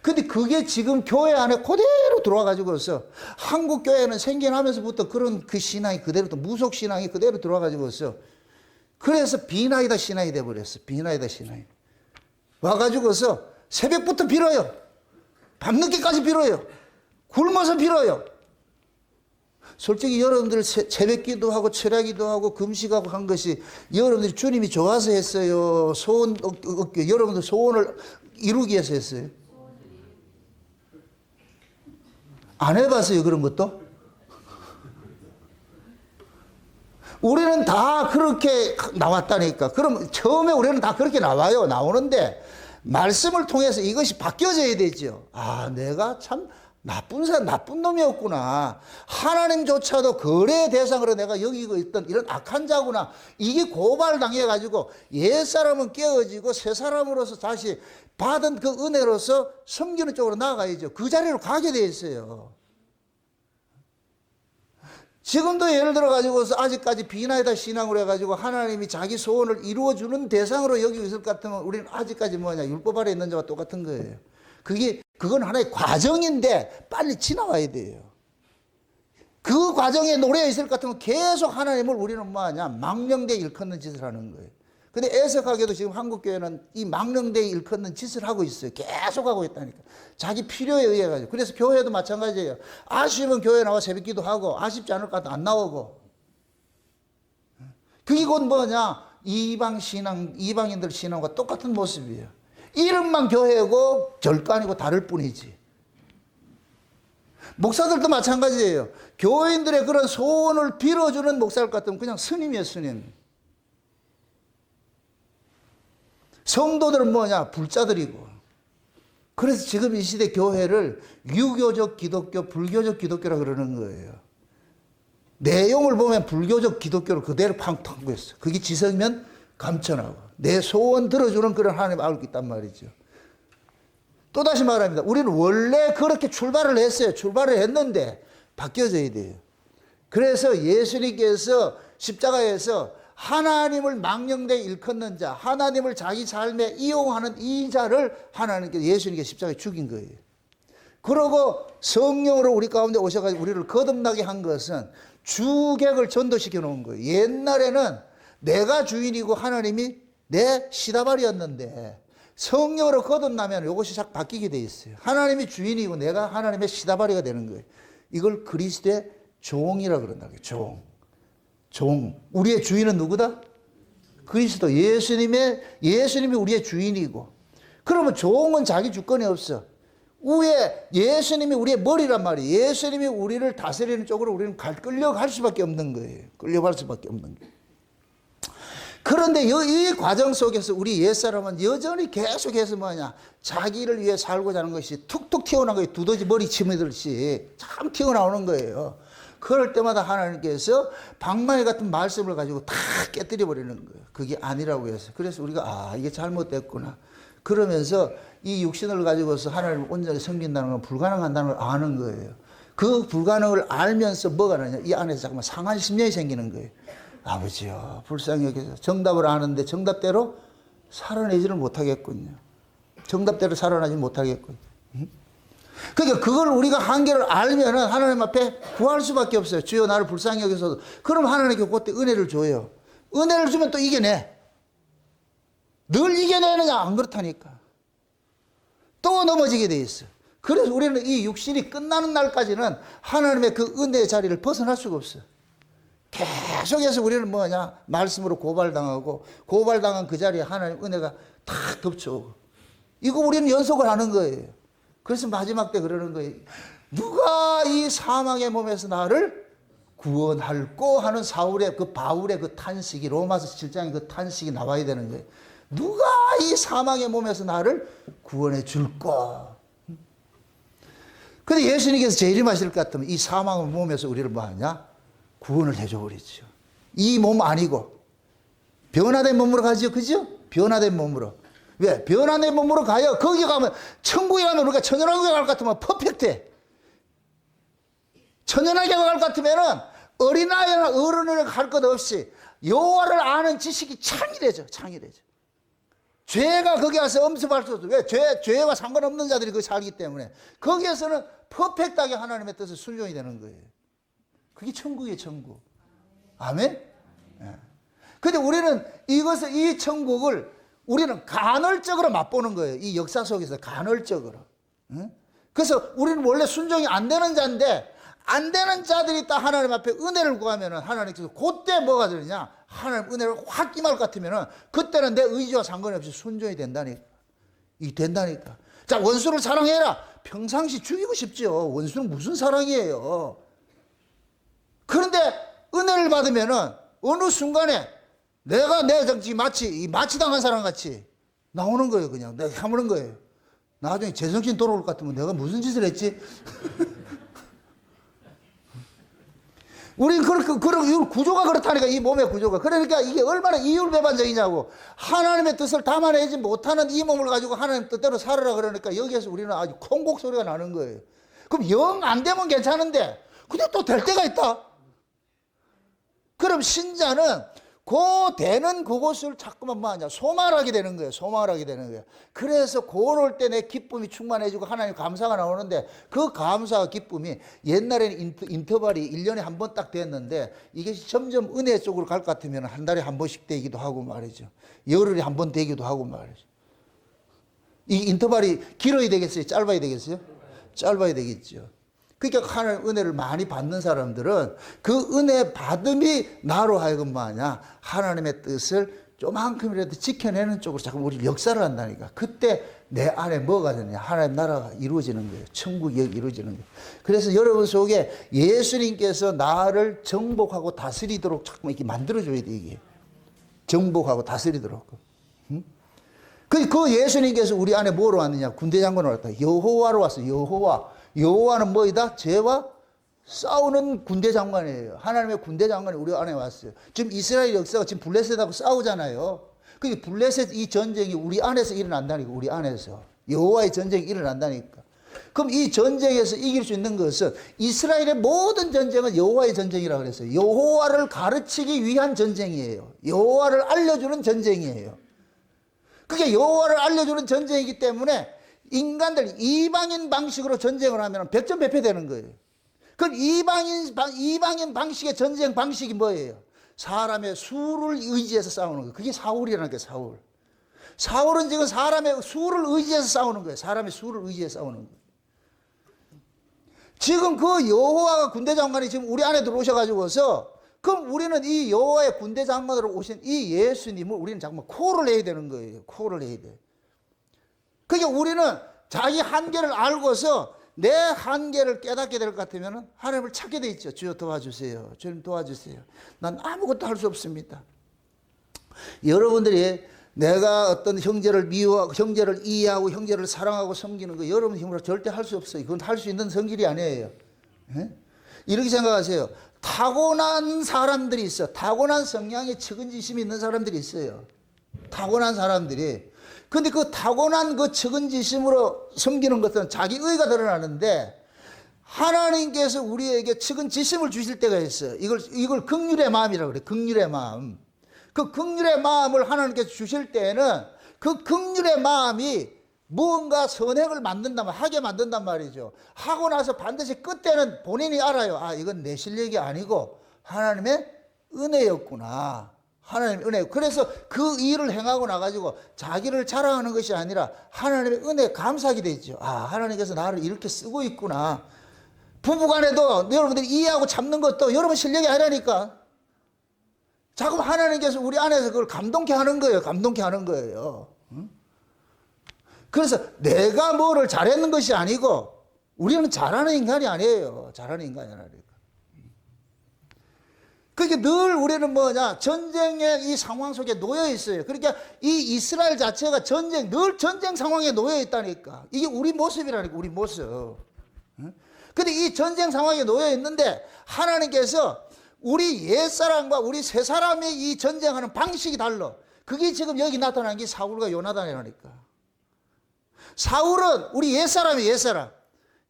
근데 그게 지금 교회 안에 그대로 들어와가지고서, 한국 교회는 생겨나면서부터 그런 그 신앙이 그대로, 또 무속 신앙이 그대로 들어와가지고서, 그래서 비나이다 신앙이 돼버렸어. 비나이다 신앙이. 와가지고서 새벽부터 빌어요. 밤늦게까지 빌어요. 굶어서 빌어요. 솔직히 여러분들 새벽 기도하고 철야 기도하고 금식하고 한 것이 여러분들이 주님이 좋아서 했어요? 여러분들 소원을 이루기 위해서 했어요? 안 해봤어요, 그런 것도? 우리는 다 그렇게 나왔다니까. 그럼 처음에 우리는 다 그렇게 나와요. 나오는데 말씀을 통해서 이것이 바뀌어져야 되죠. 아, 내가 참 나쁜 사람, 나쁜 놈이었구나. 하나님조차도 거래 대상으로 내가 여기고 있던 이런 악한 자구나. 이게 고발당해가지고 옛사람은 깨어지고 새 사람으로서 다시 받은 그 은혜로서 섬기는 쪽으로 나아가야죠. 그 자리로 가게 돼 있어요. 지금도 예를 들어 가지고서 아직까지 비나이다 신앙으로 해가지고 하나님이 자기 소원을 이루어주는 대상으로 여기고 있을 것 같으면 우리는 아직까지 뭐냐, 율법 아래 있는 자와 똑같은 거예요. 그건 하나의 과정인데 빨리 지나와야 돼요. 그 과정에 놓여 있을 것 같으면 계속 하나님을 우리는 뭐하냐, 망령되이 일컫는 짓을 하는 거예요. 근데 애석하게도 지금 한국교회는 이 망령되이 일컫는 짓을 하고 있어요. 계속 하고 있다니까. 자기 필요에 의해 가지고. 그래서 교회도 마찬가지예요. 아쉬우면 교회 나와 새벽기도 하고, 아쉽지 않을 것 같아 안 나오고. 그게 곧 뭐냐, 이방인들 신앙과 똑같은 모습이에요. 이름만 교회고 절도 아니고 다를 뿐이지. 목사들도 마찬가지예요. 교인들의 그런 소원을 빌어주는 목사일 것 같으면 그냥 스님이에요, 스님. 성도들은 뭐냐, 불자들이고. 그래서 지금 이 시대 교회를 유교적 기독교, 불교적 기독교라 그러는 거예요. 내용을 보면 불교적 기독교를 그대로 팡팡 했어. 그게 지성이면 감천하고 내 소원 들어주는 그런 하나님 알고 있단 말이죠. 또다시 말합니다. 우리는 원래 그렇게 출발을 했어요. 출발을 했는데 바뀌어져야 돼요. 그래서 예수님께서 십자가에서 하나님을 망령되이 일컫는 자, 하나님을 자기 삶에 이용하는 이 자를 하나님께서 예수님께 십자가에 죽인 거예요. 그러고 성령으로 우리 가운데 오셔가지고 우리를 거듭나게 한 것은 주객을 전도시켜 놓은 거예요. 옛날에는 내가 주인이고 하나님이 내 시다발이었는데 성령으로 거듭나면 이것이 싹 바뀌게 돼 있어요. 하나님이 주인이고 내가 하나님의 시다발이가 되는 거예요. 이걸 그리스도의 종이라 그런다. 종. 우리의 주인은 누구다? 그리스도. 예수님이 우리의 주인이고. 그러면 종은 자기 주권이 없어. 위에 예수님이 우리의 머리란 말이에요. 예수님이 우리를 다스리는 쪽으로 우리는 끌려갈 수밖에 없는 거예요. 끌려갈 수밖에 없는 거예요. 그런데 이 과정 속에서 우리 옛사람은 여전히 계속해서 뭐냐, 자기를 위해 살고자 하는 것이 툭툭 튀어나온 거예요. 두더지 머리 치미듯이 참 튀어나오는 거예요. 그럴 때마다 하나님께서 방망이 같은 말씀을 가지고 다 깨뜨려 버리는 거예요. 그게 아니라고 해서. 그래서 우리가 이게 잘못됐구나. 그러면서 이 육신을 가지고서 하나님을 온전히 섬긴다는 건 불가능한다는 걸 아는 거예요. 그 불가능을 알면서 뭐가 나냐, 이 안에서 잠깐만 상한 심령이 생기는 거예요. 아버지요, 불쌍히 여기서 정답을 아는데 정답대로 살아내지를 못하겠군요. 정답대로 살아나지 못하겠군요. 그러니까 그걸 우리가 한계를 알면은 하나님 앞에 구할 수밖에 없어요. 주여 나를 불쌍히 여기서도. 그럼 하나님께 그때 은혜를 줘요. 은혜를 주면 또 이겨내. 늘 이겨내느냐? 안 그렇다니까. 또 넘어지게 돼 있어. 그래서 우리는 이 육신이 끝나는 날까지는 하나님의 그 은혜의 자리를 벗어날 수가 없어요. 계속해서 우리는 뭐냐, 말씀으로 고발당하고 고발당한 그 자리에 하나님 은혜가 탁 덮쳐오고. 이거 우리는 연속을 하는 거예요. 그래서 마지막 때 그러는 거예요. 누가 이 사망의 몸에서 나를 구원할꼬 하는 바울의 그 탄식이, 로마서 7장의 그 탄식이 나와야 되는 거예요. 누가 이 사망의 몸에서 나를 구원해 줄꼬. 근데 예수님께서 재림하실 것 같으면 이 사망의 몸에서 우리를 뭐 하냐? 구원을 해줘 버리죠. 이 몸 아니고 변화된 몸으로 가죠. 그죠? 변화된 몸으로. 왜? 변화된 몸으로 가요. 거기 가면 천국에 가면 우리가 천연하게 갈 것 같으면 퍼펙트해. 천연하게 갈 것 같으면은 어린아이나 어른을 갈 것 없이 여호와를 아는 지식이 창의되죠. 죄가 거기 가서 엄습할 수 없어. 왜? 죄와 상관없는 자들이 거기 살기 때문에. 거기에서는 퍼펙트하게 하나님의 뜻에 순종이 되는 거예요. 그게 천국이에요, 천국. 아멘? 예. 근데 우리는 이 천국을 우리는 간헐적으로 맛보는 거예요. 이 역사 속에서 간헐적으로. 응? 그래서 우리는 원래 순종이 안 되는 자인데, 안 되는 자들이 딱 하나님 앞에 은혜를 구하면은 하나님께서 그때 뭐가 되느냐? 하나님 은혜를 확 임할 것 같으면은 그때는 내 의지와 상관없이 순종이 된다니까. 된다니까. 자, 원수를 사랑해라. 평상시 죽이고 싶죠. 원수는 무슨 사랑이에요. 그런데 은혜를 받으면은 어느 순간에 내가 내 정치 마치 당한 사람 같이 나오는 거예요. 그냥 내가 해먹는 거예요. 나중에 제정신 돌아올 것 같으면 내가 무슨 짓을 했지? 우리 그런 구조가 그렇다니까, 이 몸의 구조가. 그러니까 이게 얼마나 이율배반적이냐고. 하나님의 뜻을 담아내지 못하는 이 몸을 가지고 하나님 뜻대로 살아라 그러니까 여기에서 우리는 아주 콩곡 소리가 나는 거예요. 그럼 영 안 되면 괜찮은데 근데 또 될 때가 있다. 그럼 신자는 그 되는 그곳을 자꾸만 뭐하냐, 소망하게 되는 거예요. 소망하게 되는 거예요. 그래서 그럴 때 내 기쁨이 충만해지고 하나님 감사가 나오는데, 그 감사와 기쁨이 옛날에는 인터벌이 1년에 한 번 딱 됐는데 이게 점점 은혜 쪽으로 갈 것 같으면 한 달에 한 번씩 되기도 하고 말이죠. 열흘에 한 번 되기도 하고 말이죠. 이 인터벌이 길어야 되겠어요? 짧아야 되겠어요? 짧아야 되겠죠. 그러니까 하나님 은혜를 많이 받는 사람들은 그 은혜 받음이 나로 하여금 뭐하냐, 하나님의 뜻을 조만큼이라도 지켜내는 쪽으로 자꾸 우리 역사를 한다니까. 그때 내 안에 뭐가 되느냐, 하나님 나라가 이루어지는 거예요. 천국이 이루어지는 거예요. 그래서 여러분 속에 예수님께서 나를 정복하고 다스리도록 자꾸 이렇게 만들어줘야 돼. 이게 정복하고 다스리도록. 응? 그 예수님께서 우리 안에 뭐로 왔느냐, 군대 장관으로 왔다. 여호와로 왔어요. 여호와는 뭐이다? 죄와 싸우는 군대 장관이에요. 하나님의 군대 장관이 우리 안에 왔어요. 지금 이스라엘 역사가 지금 블레셋하고 싸우잖아요. 그 블레셋 이 전쟁이 우리 안에서 일어난다니까. 우리 안에서 여호와의 전쟁이 일어난다니까. 그럼 이 전쟁에서 이길 수 있는 것은, 이스라엘의 모든 전쟁은 여호와의 전쟁이라고 그랬어요. 여호와를 가르치기 위한 전쟁이에요. 여호와를 알려주는 전쟁이에요. 그게 여호와를 알려주는 전쟁이기 때문에 인간들 이방인 방식으로 전쟁을 하면 백전백패되는 거예요. 그럼 이방인 방식의 전쟁 방식이 뭐예요? 사람의 수를 의지해서 싸우는 거예요. 그게 사울이라는 게 사울. 사울은 지금 사람의 수를 의지해서 싸우는 거예요. 사람의 수를 의지해서 싸우는 거예요. 지금 그 여호와가 군대 장관이 지금 우리 안에 들어오셔가지고서, 그럼 우리는 이 여호와의 군대 장관으로 오신 이 예수님을 우리는 잠깐만 코를 해야 되는 거예요. 코를 해야 돼. 그러니까 우리는 자기 한계를 알고서 내 한계를 깨닫게 될 것 같으면 하나님을 찾게 돼 있죠. 주여 도와주세요. 주님 도와주세요. 난 아무것도 할 수 없습니다. 여러분들이 내가 어떤 형제를 미워하고, 형제를 이해하고, 형제를 사랑하고 섬기는 거 여러분 힘으로 절대 할 수 없어요. 그건 할 수 있는 성질이 아니에요. 예? 이렇게 생각하세요. 타고난 사람들이 있어. 타고난 성향에 측은지심이 있는 사람들이 있어요. 타고난 사람들이. 근데 그 타고난 그 측은지심으로 섬기는 것은 자기 의가 드러나는데, 하나님께서 우리에게 측은지심을 주실 때가 있어요. 이걸 긍휼의 마음이라고 그래요. 긍휼의 마음. 그 긍휼의 마음을 하나님께서 주실 때에는 그 긍휼의 마음이 무언가 선행을 하게 만든단 말이죠. 하고 나서 반드시 끝에는 본인이 알아요. 아, 이건 내 실력이 아니고 하나님의 은혜였구나. 하나님의 은혜. 그래서 그 일을 행하고 나가지고 자기를 자랑하는 것이 아니라 하나님의 은혜에 감사하게 되죠. 아, 하나님께서 나를 이렇게 쓰고 있구나. 부부간에도 여러분들이 이해하고 참는 것도 여러분 실력이 아니라니까. 자꾸 하나님께서 우리 안에서 그걸 감동케 하는 거예요. 감동케 하는 거예요. 그래서 내가 뭐를 잘했는 것이 아니고, 우리는 잘하는 인간이 아니에요. 잘하는 인간이 아니라니까. 그러니까 늘 우리는 뭐냐, 전쟁의 이 상황 속에 놓여 있어요. 그러니까 이 이스라엘 자체가 늘 전쟁 상황에 놓여 있다니까. 이게 우리 모습이라니까, 우리 모습. 근데 이 전쟁 상황에 놓여 있는데 하나님께서 우리 옛사람과 우리 새사람의 이 전쟁하는 방식이 달라. 그게 지금 여기 나타난 게 사울과 요나단이라니까. 사울은 우리 옛사람이에요. 옛사람.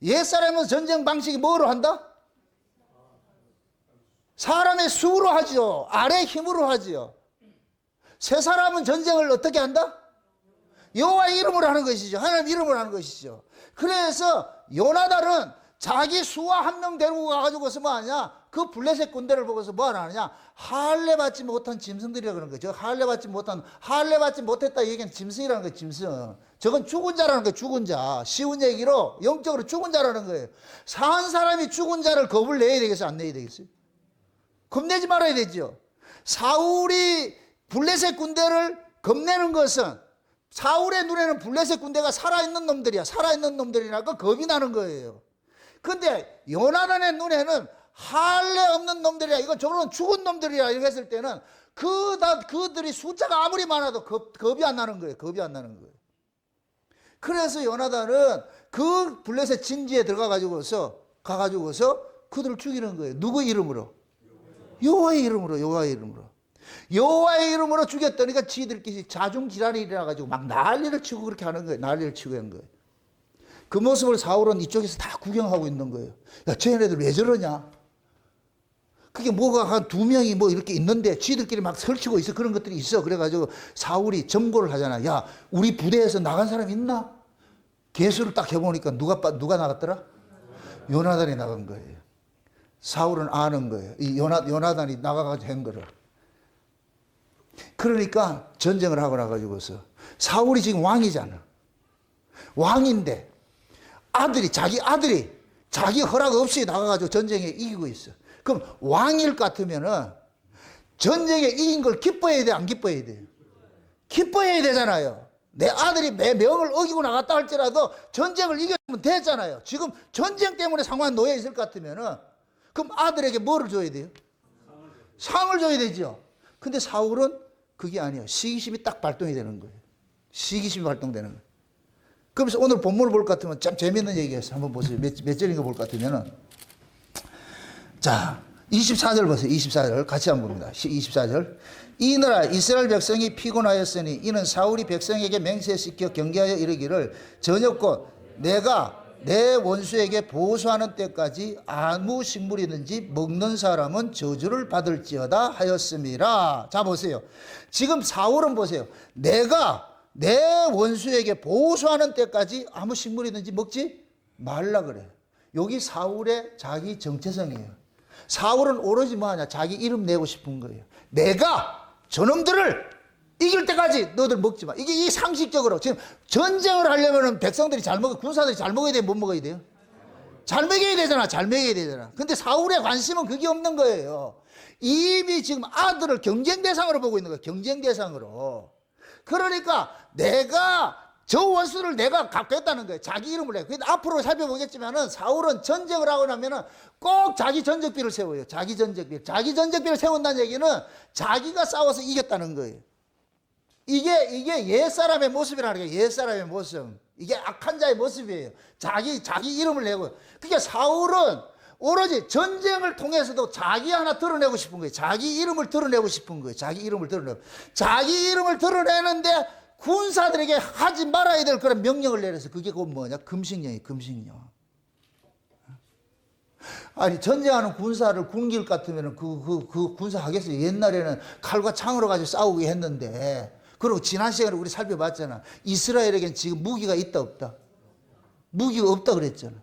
옛사람은 전쟁 방식이 뭐로 한다? 사람의 수로 하죠. 아래 힘으로 하죠. 새사람은 전쟁을 어떻게 한다? 여호와의 이름으로 하는 것이죠. 하나님 이름으로 하는 것이죠. 그래서 요나단은 자기 수와 한 명 데리고 가가지고서 뭐 하냐? 그 블레셋 군대를 보고서 뭐 하느냐? 할례 받지 못한 짐승들이라고 그러는 거죠. 할례 받지 못했다 얘기는 짐승이라는 거예요. 짐승. 저건 죽은 자라는 거예요. 죽은 자. 쉬운 얘기로 영적으로 죽은 자라는 거예요. 산 사람이 죽은 자를 겁을 내야 되겠어요? 안 내야 되겠어요? 겁내지 말아야 되죠. 사울이 블레셋 군대를 겁내는 것은, 사울의 눈에는 블레셋 군대가 살아있는 놈들이야. 살아있는 놈들이라고 겁이 나는 거예요. 근데 요나단의 눈에는 할례 없는 놈들이야. 이건 저거는 죽은 놈들이야. 이렇게 했을 때는 그들이 숫자가 아무리 많아도 겁이 안 나는 거예요. 겁이 안 나는 거예요. 그래서 요나단은 그 블레셋 진지에 가가지고서 그들을 죽이는 거예요. 누구 이름으로? 여호와의 이름으로, 여호와의 이름으로. 여호와의 이름으로 죽였더니까 지들끼리 자중질환이 일어나가지고 막 난리를 치고 그렇게 하는 거예요. 난리를 치고 한 거예요. 그 모습을 사울은 이쪽에서 다 구경하고 있는 거예요. 야, 쟤네들 왜 저러냐? 그게 뭐가 한 두 명이 뭐 이렇게 있는데 지들끼리 막 설치고 있어. 그런 것들이 있어. 그래가지고 사울이 점거를 하잖아. 야, 우리 부대에서 나간 사람 있나? 계수를 딱 해보니까 누가 나갔더라? 요나단이 나간 거예요. 사울은 아는 거예요. 이 요나단이 나가가지고 한 거를. 그러니까 전쟁을 하고 나가지고서 사울이 지금 왕이잖아. 왕인데 자기 아들이 자기 허락 없이 나가가지고 전쟁에 이기고 있어. 그럼 왕일 같으면은 전쟁에 이긴 걸 기뻐해야 돼, 안 기뻐해야 돼? 기뻐해야 되잖아요. 내 아들이 내 명을 어기고 나갔다 할지라도 전쟁을 이겼으면 됐잖아요. 지금 전쟁 때문에 상황에 놓여 있을 것 같으면은 그럼 아들에게 뭐를 줘야 돼요? 상을 줘야 되죠. 근데 사울은 그게 아니에요. 시기심이 딱 발동이 되는 거예요. 시기심이 발동되는 거예요. 그러면서 오늘 본문을 볼 것 같으면 참 재밌는 얘기였어요. 한번 보세요. 몇 절인가 볼 것 같으면은. 자, 24절 보세요. 24절. 같이 한번 봅니다. 24절. 이너라 이스라엘 백성이 피곤하였으니 이는 사울이 백성에게 맹세시켜 경계하여 이르기를 저녁곧 내가 내 원수에게 보수하는 때까지 아무 식물이든지 먹는 사람은 저주를 받을지어다 하였음이라. 자, 보세요. 지금 사울은 보세요. 내가 내 원수에게 보수하는 때까지 아무 식물이든지 먹지 말라 그래. 여기 사울의 자기 정체성이에요. 사울은 오로지 뭐하냐? 자기 이름 내고 싶은 거예요. 내가 저놈들을 이길 때까지 너들 먹지 마. 이게 이 상식적으로 지금 전쟁을 하려면 백성들이 잘 먹어, 군사들이 잘 먹어야 돼요? 못 먹어야 돼요? 잘 먹여야 되잖아. 잘 먹여야 되잖아. 근데 사울의 관심은 그게 없는 거예요. 이미 지금 아들을 경쟁 대상으로 보고 있는 거예요. 경쟁 대상으로. 그러니까 내가 저 원수를 내가 갚겠다는 거예요. 자기 이름을 내. 근데 앞으로 살펴보겠지만은 사울은 전쟁을 하고 나면은 꼭 자기 전적비를 세워요. 자기 전적비. 자기 전적비를 세운다는 얘기는 자기가 싸워서 이겼다는 거예요. 이게 옛사람의 모습이라는 거예요. 옛사람의 모습. 이게 악한 자의 모습이에요. 자기 이름을 내고. 그러니까 사울은 오로지 전쟁을 통해서도 자기 하나 드러내고 싶은 거예요. 자기 이름을 드러내고 싶은 거예요. 자기 이름을 드러내는데 군사들에게 하지 말아야 될 그런 명령을 내려서 그게 곧 뭐냐? 금식령이에요. 금식령. 아니 전쟁하는 군사를 군길 같으면 그 군사 하겠어요. 옛날에는 칼과 창으로 가지고 싸우게 했는데 그리고 지난 시간에 우리 살펴봤잖아. 이스라엘에겐 지금 무기가 있다 없다? 무기가 없다 그랬잖아.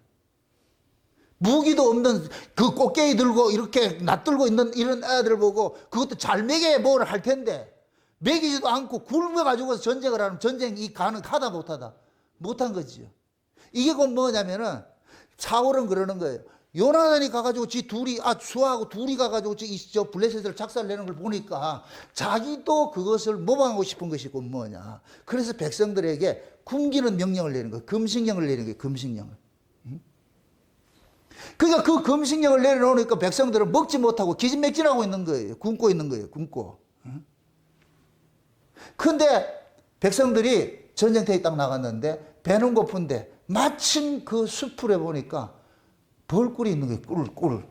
무기도 없는 그 꽃게이 들고 이렇게 낯들고 있는 이런 애들 보고 그것도 잘 먹여야 뭘 할 텐데 먹이지도 않고 굶어가지고 전쟁을 하면 전쟁이 가능하다 못하다? 못한 거지요. 이게 곧 뭐냐면은 사울은 그러는 거예요. 요나단이 가가지고 수아하고 둘이 가가지고 저 블레셋을 작살내는 걸 보니까 자기도 그것을 모방하고 싶은 것이 곧 뭐냐. 그래서 백성들에게 굶기는 명령을 내는 거예요. 금식령을 내는 거예요. 금식령을. 그러니까 그 금식령을 내려놓으니까 백성들은 먹지 못하고 기진맥진하고 있는 거예요. 굶고 있는 거예요. 굶고. 근데 백성들이 전쟁터에 딱 나갔는데 배는 고픈데 마침 그 숲을 해보니까 벌꿀이 있는 거예요. 꿀.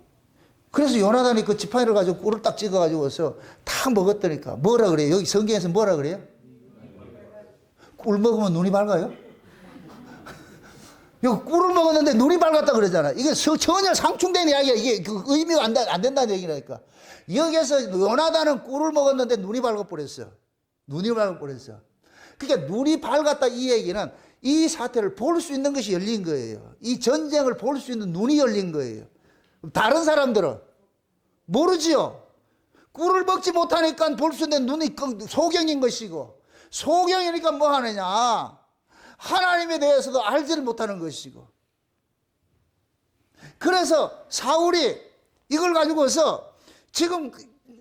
그래서 요나단이 그 지팡이를 가지고 꿀을 딱 찍어가지고서 탁 먹었더니까 뭐라 그래요? 여기 성경에서 뭐라 그래요? 꿀 먹으면 눈이 밝아요? 여기 꿀을 먹었는데 눈이 밝았다 그러잖아. 이게 전혀 상충된 이야기야. 이게 그 의미가 안 된다는 얘기라니까. 여기에서 요나단은 꿀을 먹었는데 눈이 밝아버렸어. 눈이 밝아버렸어. 그러니까 눈이 밝았다 이 얘기는 이 사태를 볼 수 있는 것이 열린 거예요. 이 전쟁을 볼 수 있는 눈이 열린 거예요. 다른 사람들은 모르지요. 꿀을 먹지 못하니까 볼 수 있는 눈이 소경인 것이고 소경이니까 뭐 하느냐. 하나님에 대해서도 알지를 못하는 것이고. 그래서 사울이 이걸 가지고서 지금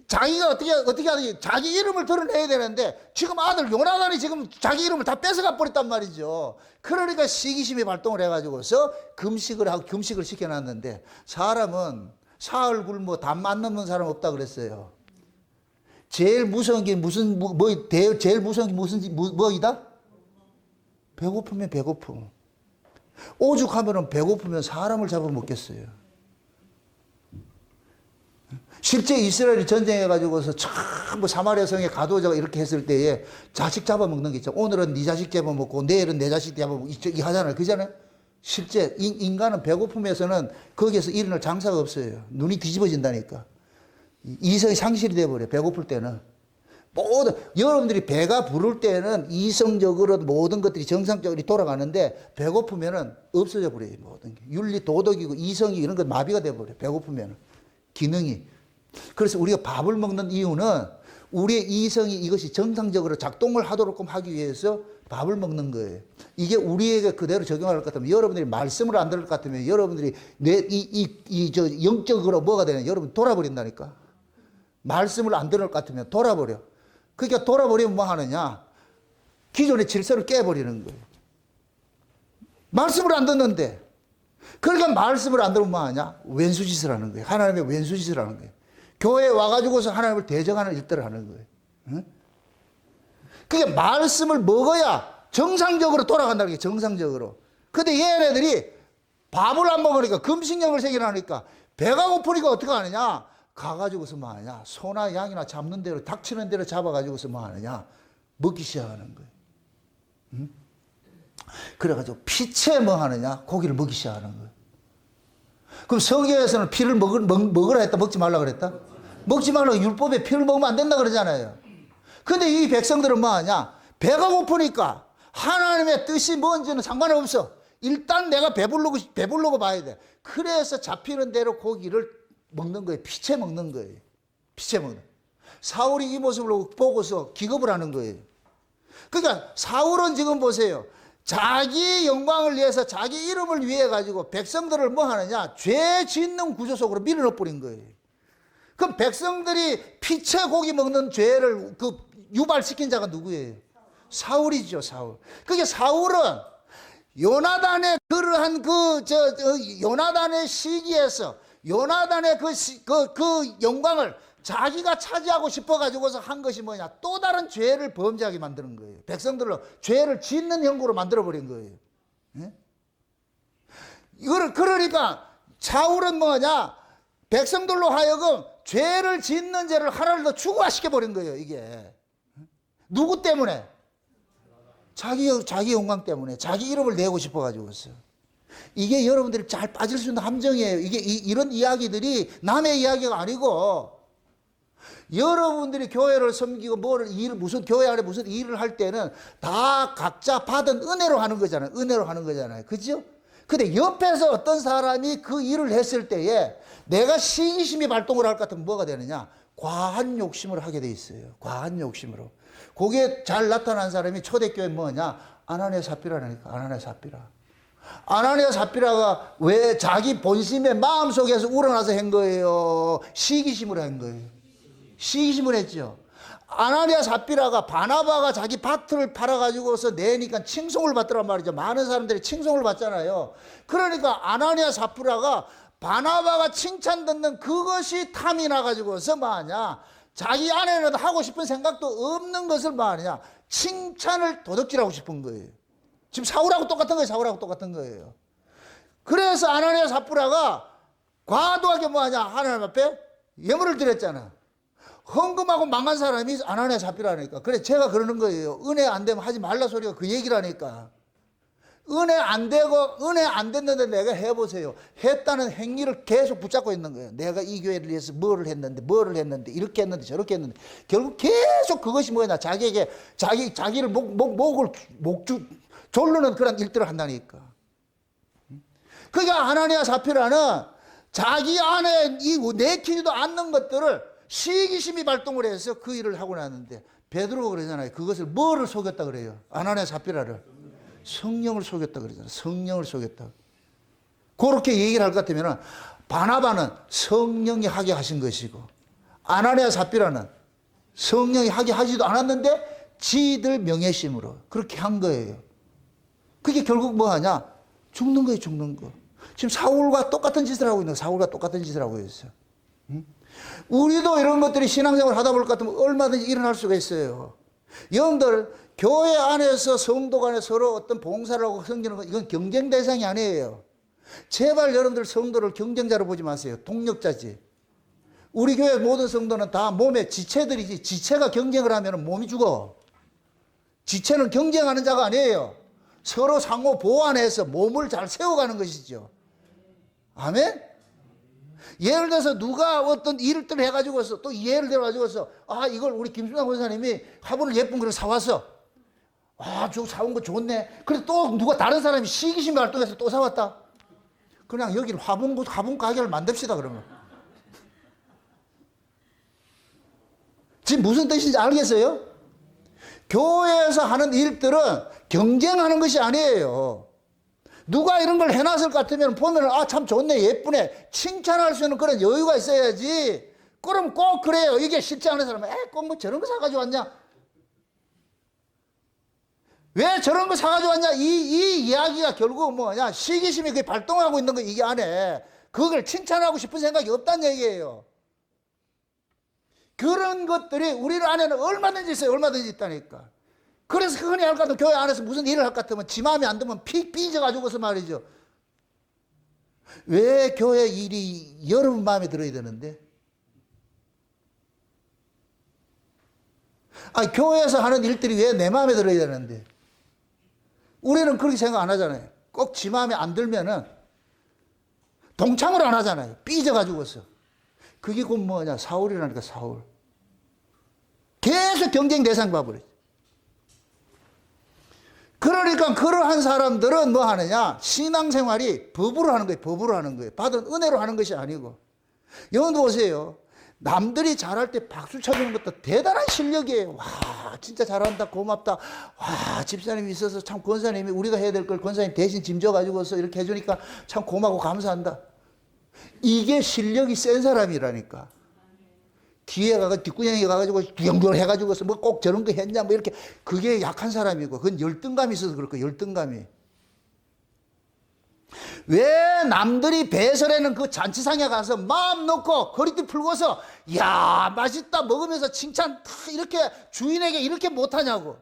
자기가 어떻게 하든지 자기 이름을 드러내야 되는데 지금 아들 요나단이 지금 자기 이름을 다 뺏어가 버렸단 말이죠. 그러니까 시기심이 발동을 해가지고서 금식을 시켜놨는데 사람은 사흘 굶어 담 안 넘는 사람 없다 그랬어요. 제일 무서운 게 무슨 제일 무서운 게 무슨 뭐이다? 배고프면 배고픔. 오죽하면은 배고프면 사람을 잡아먹겠어요. 실제 이스라엘이 전쟁해가지고서 전부 사마리아 성에 가둬져 이렇게 했을 때에 자식 잡아먹는 게 있죠. 오늘은 네 자식 잡아먹고 내일은 내 자식 잡아먹고 이 하잖아요. 그잖아요. 실제 인간은 배고픔에서는 거기에서 일어날 장사가 없어요. 눈이 뒤집어진다니까. 이성이 상실이 돼버려요. 배고플 때는. 모든 여러분들이 배가 부를 때는 이성적으로 모든 것들이 정상적으로 돌아가는데 배고프면은 없어져 버려요. 모든 게. 윤리, 도덕이고 이성이 이런 것 마비가 돼버려요. 배고프면은. 기능이. 그래서 우리가 밥을 먹는 이유는 우리의 이성이 이것이 정상적으로 작동을 하도록 하기 위해서 밥을 먹는 거예요. 이게 우리에게 그대로 적용할 것 같으면 여러분들이 말씀을 안 들을 것 같으면 여러분들이 영적으로 뭐가 되냐. 여러분 돌아버린다니까. 말씀을 안 들을 것 같으면 돌아버려. 그러니까 돌아버리면 뭐 하느냐. 기존의 질서를 깨버리는 거예요. 말씀을 안 듣는데. 그러니까 말씀을 안 들으면 뭐 하냐. 왼수짓을 하는 거예요. 하나님의 왼수짓을 하는 거예요. 교회에 와가지고서 하나님을 대적하는 일들을 하는 거예요. 응? 그게 말씀을 먹어야 정상적으로 돌아간다는 게 정상적으로. 근데 얘네들이 밥을 안 먹으니까 금식령을 새겨나니까 배가 고프니까 어떻게 하느냐. 가가지고서 뭐 하느냐. 소나 양이나 잡는 대로 닥치는 대로 잡아가지고서 뭐 하느냐. 먹기 시작하는 거예요. 응? 그래가지고 피채 뭐 하느냐. 고기를 먹기 시작하는 거예요. 그럼 성경에서는 피를 먹으라 했다, 먹지 말라 그랬다? 먹지 말라고 율법에 피를 먹으면 안 된다 그러잖아요. 근데 이 백성들은 뭐 하냐? 배가 고프니까 하나님의 뜻이 뭔지는 상관없어. 일단 내가 배부르고 봐야 돼. 그래서 잡히는 대로 고기를 먹는 거예요. 피채 먹는 거예요. 피채 먹는. 사울이 이 모습을 보고서 기겁을 하는 거예요. 그러니까 사울은 지금 보세요. 자기 영광을 위해서 자기 이름을 위해 가지고 백성들을 뭐 하느냐? 죄 짓는 구조 속으로 밀어넣어 버린 거예요. 그럼 백성들이 피채 고기 먹는 죄를 유발시킨 자가 누구예요? 사울이죠, 사울. 그게 사울은 요나단의 그러한 요나단의 시기에서 요나단의 그 영광을 자기가 차지하고 싶어 가지고서 한 것이 뭐냐? 또 다른 죄를 범죄하게 만드는 거예요. 백성들로 죄를 짓는 형국으로 만들어 버린 거예요. 예? 이거를 그러니까 사울은 뭐냐? 백성들로 하여금 죄를 짓는 죄를 하나를 더 추구화시켜 버린 거예요. 이게 누구 때문에? 자기 영광 때문에, 자기 이름을 내고 싶어 가지고서. 이게 여러분들이 잘 빠질 수 있는 함정이에요. 이게 이런 이야기들이 남의 이야기가 아니고. 여러분들이 교회를 섬기고 무슨 교회 안에 무슨 일을 할 때는 다 각자 받은 은혜로 하는 거잖아요. 은혜로 하는 거잖아요. 그죠? 근데 옆에서 어떤 사람이 그 일을 했을 때에 내가 시기심이 발동을 할 것 같으면 뭐가 되느냐? 과한 욕심을 하게 돼 있어요. 과한 욕심으로. 그게 잘 나타난 사람이 초대교회 뭐냐? 아나니아 삽비라니까. 아나니아 삽비라. 아나니아 삽비라가 왜 자기 본심의 마음속에서 우러나서 한 거예요? 시기심으로 한 거예요. 시기심을 했죠. 아나니아 삽비라가 바나바가 자기 밭을 팔아가지고서 내니까 칭송을 받더란 말이죠. 많은 사람들이 칭송을 받잖아요. 그러니까 아나니아 삽비라가 바나바가 칭찬 듣는 그것이 탐이 나가지고서 뭐하냐. 자기 안에는 하고 싶은 생각도 없는 것을 뭐하냐. 칭찬을 도둑질하고 싶은 거예요. 지금 사울하고 똑같은 거예요. 사울하고 똑같은 거예요. 그래서 아나니아 삽비라가 과도하게 뭐하냐. 하나님 앞에 예물을 드렸잖아. 헌금하고 망한 사람이 아나니아 삽비라니까. 그래 제가 그러는 거예요. 은혜 안 되면 하지 말라 소리가 그 얘기라니까. 은혜 안 되고 은혜 안 됐는데 내가 해보세요. 했다는 행위를 계속 붙잡고 있는 거예요. 내가 이 교회를 위해서 뭐를 했는데 이렇게 했는데 저렇게 했는데 결국 계속 그것이 뭐냐. 자기에게 자기를 목을 조르는 그런 일들을 한다니까. 그러니까 아나니아 삽비라는 자기 안에 내키지도 않는 것들을 시기심이 발동을 해서 그 일을 하고 나는데 베드로가 그러잖아요. 그것을 뭐를 속였다 그래요? 아나니아 삽비라를 성령을 속였다 그러잖아요. 성령을 속였다. 그렇게 얘기를 할 것 같으면 바나바는 성령이 하게 하신 것이고 아나니아 삽비라는 성령이 하게 하지도 않았는데 지들 명예심으로 그렇게 한 거예요. 그게 결국 뭐 하냐? 죽는 거예요. 죽는 거. 지금 사울과 똑같은 짓을 하고 있는 거예요. 사울과 똑같은 짓을 하고 있어요. 응? 우리도 이런 것들이 신앙생활 하다 볼 것 같으면 얼마든지 일어날 수가 있어요. 여러분들 교회 안에서 성도 간에 서로 어떤 봉사를 하고 섬기는 건 이건 경쟁 대상이 아니에요. 제발 여러분들 성도를 경쟁자로 보지 마세요. 동력자지. 우리 교회 모든 성도는 다 몸의 지체들이지, 지체가 경쟁을 하면 몸이 죽어. 지체는 경쟁하는 자가 아니에요. 서로 상호 보완해서 몸을 잘 세워가는 것이죠. 아멘? 예를 들어서 누가 어떤 일을 해가지고서 또 예를 들어가지고서 이걸 우리 김순환 권사님이 화분을 예쁜 걸 사왔어. 저 사온 거 좋네. 그래서 또 누가 다른 사람이 시기심이 활동해서 또 사왔다. 그냥 여기를 화분 가게를 만듭시다, 그러면. 지금 무슨 뜻인지 알겠어요? 교회에서 하는 일들은 경쟁하는 것이 아니에요. 누가 이런 걸 해놨을 것 같으면 보면 참 좋네, 예쁘네, 칭찬할 수 있는 그런 여유가 있어야지. 그럼 꼭 그래요. 이게 쉽지 않은 사람은 꼭 뭐 저런 거 사가지고 왔냐, 왜 저런 거 사가지고 왔냐, 이 이야기가 결국 뭐냐, 시기심이 그게 발동하고 있는 거, 이게 안에 그걸 칭찬하고 싶은 생각이 없다는 얘기예요. 그런 것들이 우리 안에는 얼마든지 있어요. 얼마든지 있다니까. 그래서 흔히 할 것 같으면 교회 안에서 무슨 일을 할 것 같으면 지 마음에 안 들면 픽 삐져가지고서 말이죠. 왜 교회 일이 여러분 마음에 들어야 되는데? 교회에서 하는 일들이 왜 내 마음에 들어야 되는데? 우리는 그렇게 생각 안 하잖아요. 꼭 지 마음에 안 들면은 동참을 안 하잖아요. 삐져가지고서. 그게 곧 뭐냐, 사울이라니까, 사울. 계속 경쟁 대상 봐버리죠. 그러니까 그러한 사람들은 뭐 하느냐, 신앙생활이 법으로 하는 거예요. 법으로 하는 거예요. 받은 은혜로 하는 것이 아니고. 여러분 보세요. 남들이 잘할 때 박수 쳐주는 것도 대단한 실력이에요. 와, 진짜 잘한다, 고맙다. 와, 집사님이 있어서 참, 권사님이 우리가 해야 될 걸 권사님 대신 짐져가지고서 이렇게 해주니까 참 고마고 감사한다. 이게 실력이 센 사람이라니까. 뒤에 가서 뒷구녕에 가가지고 두영두영 해가지고서 뭐 꼭 저런 거 했냐 뭐 이렇게, 그게 약한 사람이고, 그건 열등감이 있어서 그럴 거예요. 열등감이. 왜 남들이 배설에는 그 잔치상에 가서 마음 놓고 허리띠 풀고서 야 맛있다 먹으면서 칭찬 이렇게 주인에게 이렇게 못하냐고.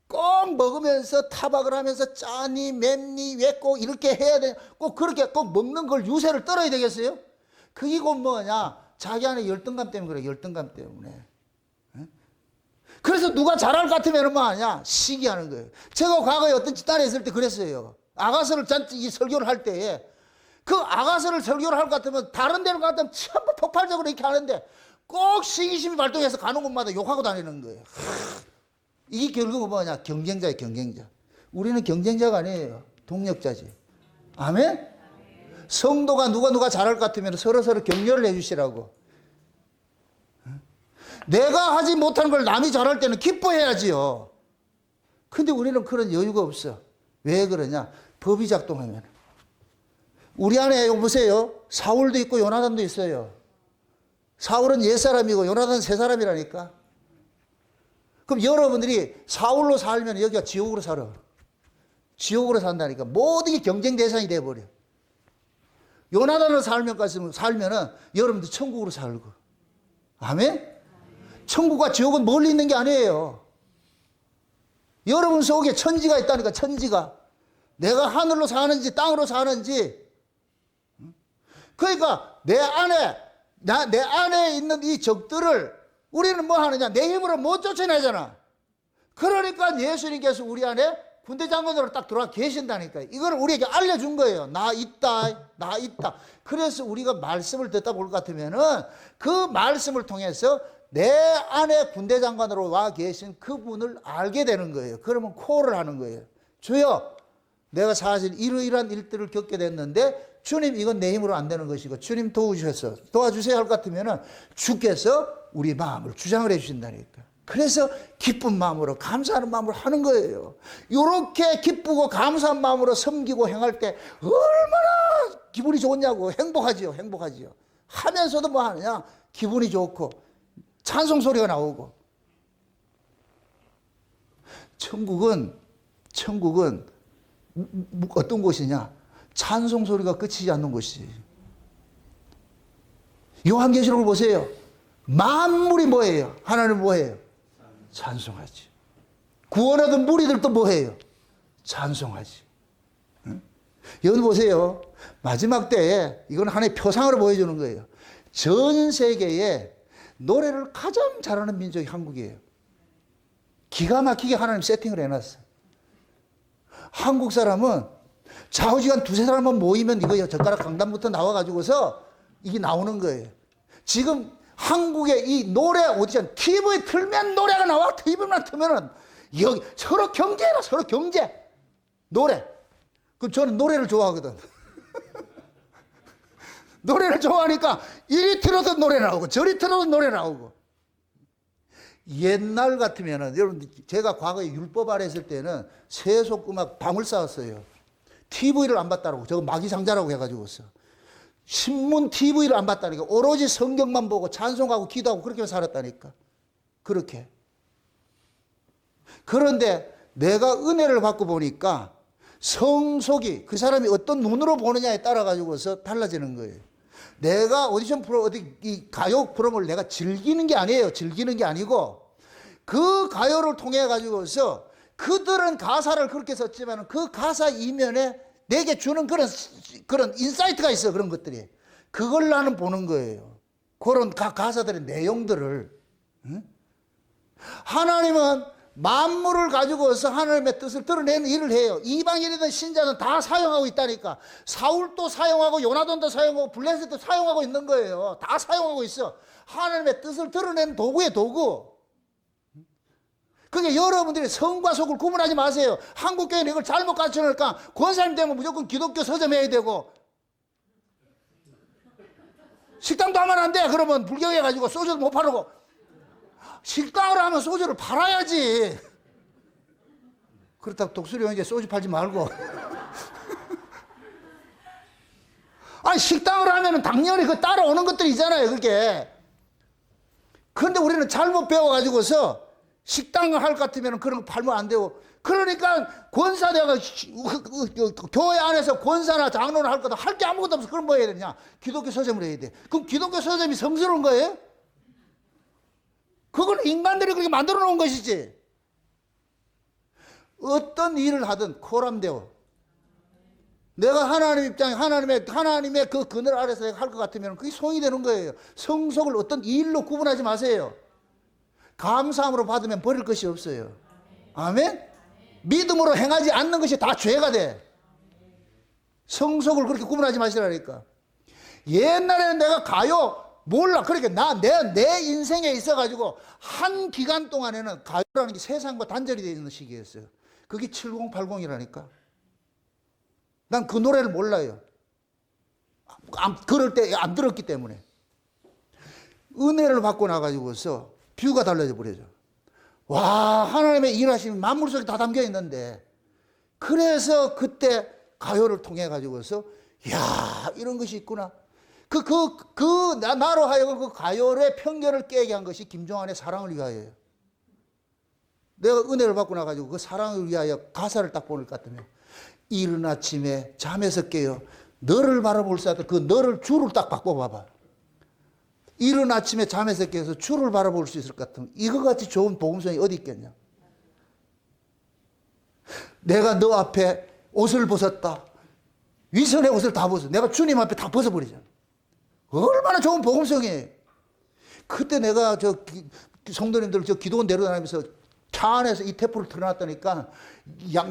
꼭 먹으면서 타박을 하면서 짜니 맵니 왜 꼭 이렇게 해야 되냐, 꼭 그렇게 꼭 먹는 걸 유세를 떨어야 되겠어요? 그게 곧 뭐냐, 자기 안에 열등감 때문에 그래. 열등감 때문에. 그래서 누가 잘할 것 같으면 뭐 하냐, 시기하는 거예요. 제가 과거에 어떤 집단에 있을 때 그랬어요. 아가서를 이 설교를 할 때에 그 아가서를 설교를 할 것 같으면 다른 데로 갔다면 전부 폭발적으로 이렇게 하는데 꼭 시기심이 발동해서 가는 곳마다 욕하고 다니는 거예요. 이게 결국은 뭐냐, 경쟁자예요. 경쟁자. 우리는 경쟁자가 아니에요. 동력자지. 아멘? 성도가 누가 잘할 것 같으면 서로 격려를 해주시라고. 내가 하지 못하는 걸 남이 잘할 때는 기뻐해야지요. 근데 우리는 그런 여유가 없어. 왜 그러냐? 법이 작동하면. 우리 안에 보세요. 사울도 있고 요나단도 있어요. 사울은 옛사람이고 요나단은 새사람이라니까. 그럼 여러분들이 사울로 살면 여기가 지옥으로 살아. 지옥으로 산다니까. 모든 게 경쟁 대상이 돼버려. 요나단으로 살면은 여러분들 천국으로 살고. 아멘? 천국과 지옥은 멀리 있는 게 아니에요. 여러분 속에 천지가 있다니까. 천지가. 내가 하늘로 사는지 땅으로 사는지. 그러니까 내 안에 있는 이 적들을 우리는 뭐 하느냐, 내 힘으로 못 쫓아내잖아. 그러니까 예수님께서 우리 안에 군대 장관으로 딱 들어와 계신다니까. 이걸 우리에게 알려준 거예요. 나 있다, 나 있다. 그래서 우리가 말씀을 듣다 볼 것 같으면은 그 말씀을 통해서 내 안에 군대 장관으로 와 계신 그분을 알게 되는 거예요. 그러면 콜을 하는 거예요. 주여, 내가 사실 이러이러한 일들을 겪게 됐는데 주님, 이건 내 힘으로 안 되는 것이고 주님 도와주세요 할 것 같으면은 주께서 우리 마음을 주장을 해 주신다니까. 그래서 기쁜 마음으로, 감사하는 마음으로 하는 거예요. 이렇게 기쁘고 감사한 마음으로 섬기고 행할 때 얼마나 기분이 좋냐고. 행복하지요. 행복하지요. 하면서도 뭐 하느냐, 기분이 좋고 찬송 소리가 나오고. 천국은 어떤 곳이냐, 찬송 소리가 끝이지 않는 곳이. 요한계시록을 보세요. 만물이 뭐예요? 하나님 뭐예요? 찬송하지. 구원하던 무리들도 뭐예요? 찬송하지. 응? 여기 보세요. 마지막 때에 이건 하나의 표상으로 보여주는 거예요. 전 세계에 노래를 가장 잘하는 민족이 한국이에요. 기가 막히게 하나님 세팅을 해놨어요. 한국 사람은 좌우지간 두세 사람만 모이면 이거 젓가락 강단부터 나와가지고서 이게 나오는 거예요. 지금 한국의 이 노래 오디션 TV 틀면 노래가 나와. TV만 틀면은 여기 서로 경제라. 서로 경제. 노래. 그럼 저는 노래를 좋아하거든. 노래를 좋아하니까 이리 틀어도 노래 나오고 저리 틀어도 노래 나오고. 옛날 같으면은 여러분 제가 과거에 율법 아래 했을 때는 세속음악 밤을 쌓았어요. TV를 안 봤다고. 저거 마귀상자라고 해가지고서. 신문 TV를 안 봤다니까. 오로지 성경만 보고 찬송하고 기도하고 그렇게 살았다니까. 그렇게. 그런데 내가 은혜를 받고 보니까 성속이 그 사람이 어떤 눈으로 보느냐에 따라 가지고서 달라지는 거예요. 내가 오디션 프로, 어디 이 가요 프로를 내가 즐기는 게 아니에요. 즐기는 게 아니고 그 가요를 통해 가지고서 그들은 가사를 그렇게 썼지만 그 가사 이면에 내게 주는 그런 인사이트가 있어. 그런 것들이. 그걸 나는 보는 거예요. 그런 가사들의 내용들을. 응? 하나님은 만물을 가지고서 하나님의 뜻을 드러내는 일을 해요. 이방인이든 신자는 다 사용하고 있다니까. 사울도 사용하고 요나단도 사용하고 블레셋도 사용하고 있는 거예요. 다 사용하고 있어. 하나님의 뜻을 드러내는 도구예요. 도구. 그게 여러분들이 성과 속을 구분하지 마세요. 한국교회는 이걸 잘못 가르쳐놓으니까 권사님 되면 무조건 기독교 서점해야 되고 식당도 하면 안 돼. 그러면 불경해가지고 소주도 못 팔고. 식당을 하면 소주를 팔아야지. 그렇다고 독수리 형제 소주 팔지 말고. 아니 식당을 하면 당연히 그 따라오는 것들이 있잖아요. 그게. 그런데 우리는 잘못 배워가지고서 식당을 할 것 같으면 그런 거 팔면 안 되고. 그러니까 권사대가 교회 안에서 권사나 장로를 할 거다. 할 게 아무것도 없어. 그럼 뭐 해야 되냐? 기독교 서점을 해야 돼. 그럼 기독교 서점이 성스러운 거예요? 그건 인간들이 그렇게 만들어 놓은 것이지. 어떤 일을 하든 코람되어. 내가 하나님 입장에 하나님의 그 그늘 아래서 할 것 같으면 그게 소용이 되는 거예요. 성속을 어떤 일로 구분하지 마세요. 감사함으로 받으면 버릴 것이 없어요. 아멘? 믿음으로 행하지 않는 것이 다 죄가 돼. 성속을 그렇게 구분하지 마시라니까. 옛날에는 내가 가요 몰라. 그러니까 내 인생에 있어가지고 한 기간 동안에는 가요라는 게 세상과 단절이 되어 있는 시기였어요. 그게 7080이라니까. 난 그 노래를 몰라요. 그럴 때 안 들었기 때문에. 은혜를 받고 나가지고서 뷰가 달라져 버려져. 와, 하나님의 일하심이 만물 속에 다 담겨 있는데. 그래서 그때 가요를 통해 가지고서 야, 이런 것이 있구나. 나로 하여금 그 가요의 편견을 깨게 한 것이 김종환의 사랑을 위하여예요. 내가 은혜를 받고 나가지고 그 사랑을 위하여 가사를 딱 보는 것 같으면 이른 아침에 잠에서 깨어 너를 바라볼 수 있다. 그 너를 주를 딱 바꿔봐봐. 이른 아침에 잠에서 깨서 주를 바라볼 수 있을 것 같으면 이거 같이 좋은 복음성이 어디 있겠냐. 내가 너 앞에 옷을 벗었다. 위선의 옷을 다 벗어. 내가 주님 앞에 다 벗어버리잖아. 얼마나 좋은 복음성이에요. 그때 내가 성도님들 기도원 내려다니면서 차 안에서 이 테프를 틀어놨다니까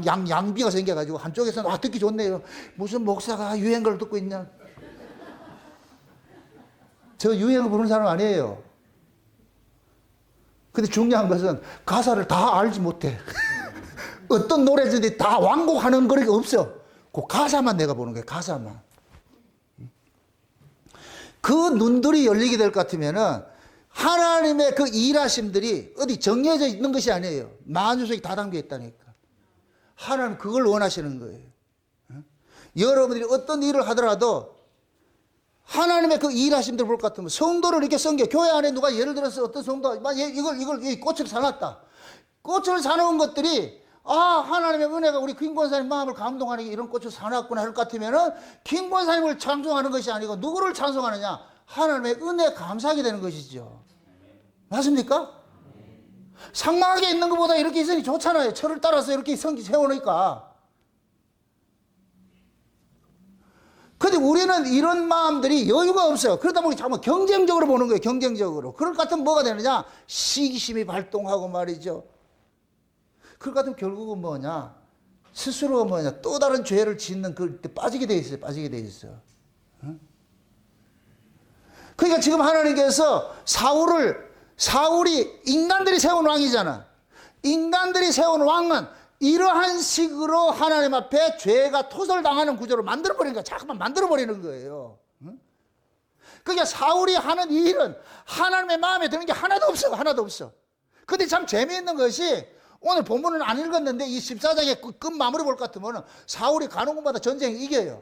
양비가 생겨가지고 한쪽에서는 듣기 좋네요. 무슨 목사가 유행가를 듣고 있냐. 저 유행을 부르는 사람 아니에요. 근데 중요한 것은 가사를 다 알지 못해. 어떤 노래든지 다 완곡하는 거리가 없어. 그 가사만 내가 보는 거야. 가사만. 그 눈들이 열리게 될 것 같으면은 하나님의 그 일하심들이 어디 정해져 있는 것이 아니에요. 만유속이 다 담겨 있다니까. 하나님 그걸 원하시는 거예요. 여러분들이 어떤 일을 하더라도 하나님의 그 일하심들을 볼 것 같으면 성도를 이렇게 섬겨. 교회 안에 누가 예를 들어서 어떤 성도가 이걸 꽃을 사놨다. 꽃을 사놓은 것들이 하나님의 은혜가 우리 김 권사님 마음을 감동하는 게 이런 꽃을 사놨구나 할 것 같으면은 김 권사님을 찬송하는 것이 아니고 누구를 찬송하느냐? 하나님의 은혜에 감사하게 되는 것이죠. 맞습니까? 상막하게 있는 것보다 이렇게 있으니 좋잖아요. 철을 따라서 이렇게 성기 세워놓으니까. 근데 우리는 이런 마음들이 여유가 없어요. 그러다 보니 자꾸 경쟁적으로 보는 거예요. 경쟁적으로. 그럴 것 같으면 뭐가 되느냐? 시기심이 발동하고 말이죠. 그럴 것 같으면 결국은 뭐냐? 스스로가 뭐냐? 또 다른 죄를 짓는 그때 빠지게 돼 있어요. 빠지게 돼 있어. 응? 그러니까 지금 하나님께서 사울이 인간들이 세운 왕이잖아. 인간들이 세운 왕은 이러한 식으로 하나님 앞에 죄가 토설당하는 구조를 만들어버리는 거야. 자꾸만 만들어버리는 거예요. 응? 그러니까 사울이 하는 이 일은 하나님의 마음에 드는 게 하나도 없어. 하나도 없어. 근데 참 재미있는 것이 오늘 본문은 안 읽었는데 이 14장의 끝 마무리 볼 것 같으면 사울이 가는 곳마다 전쟁이 이겨요.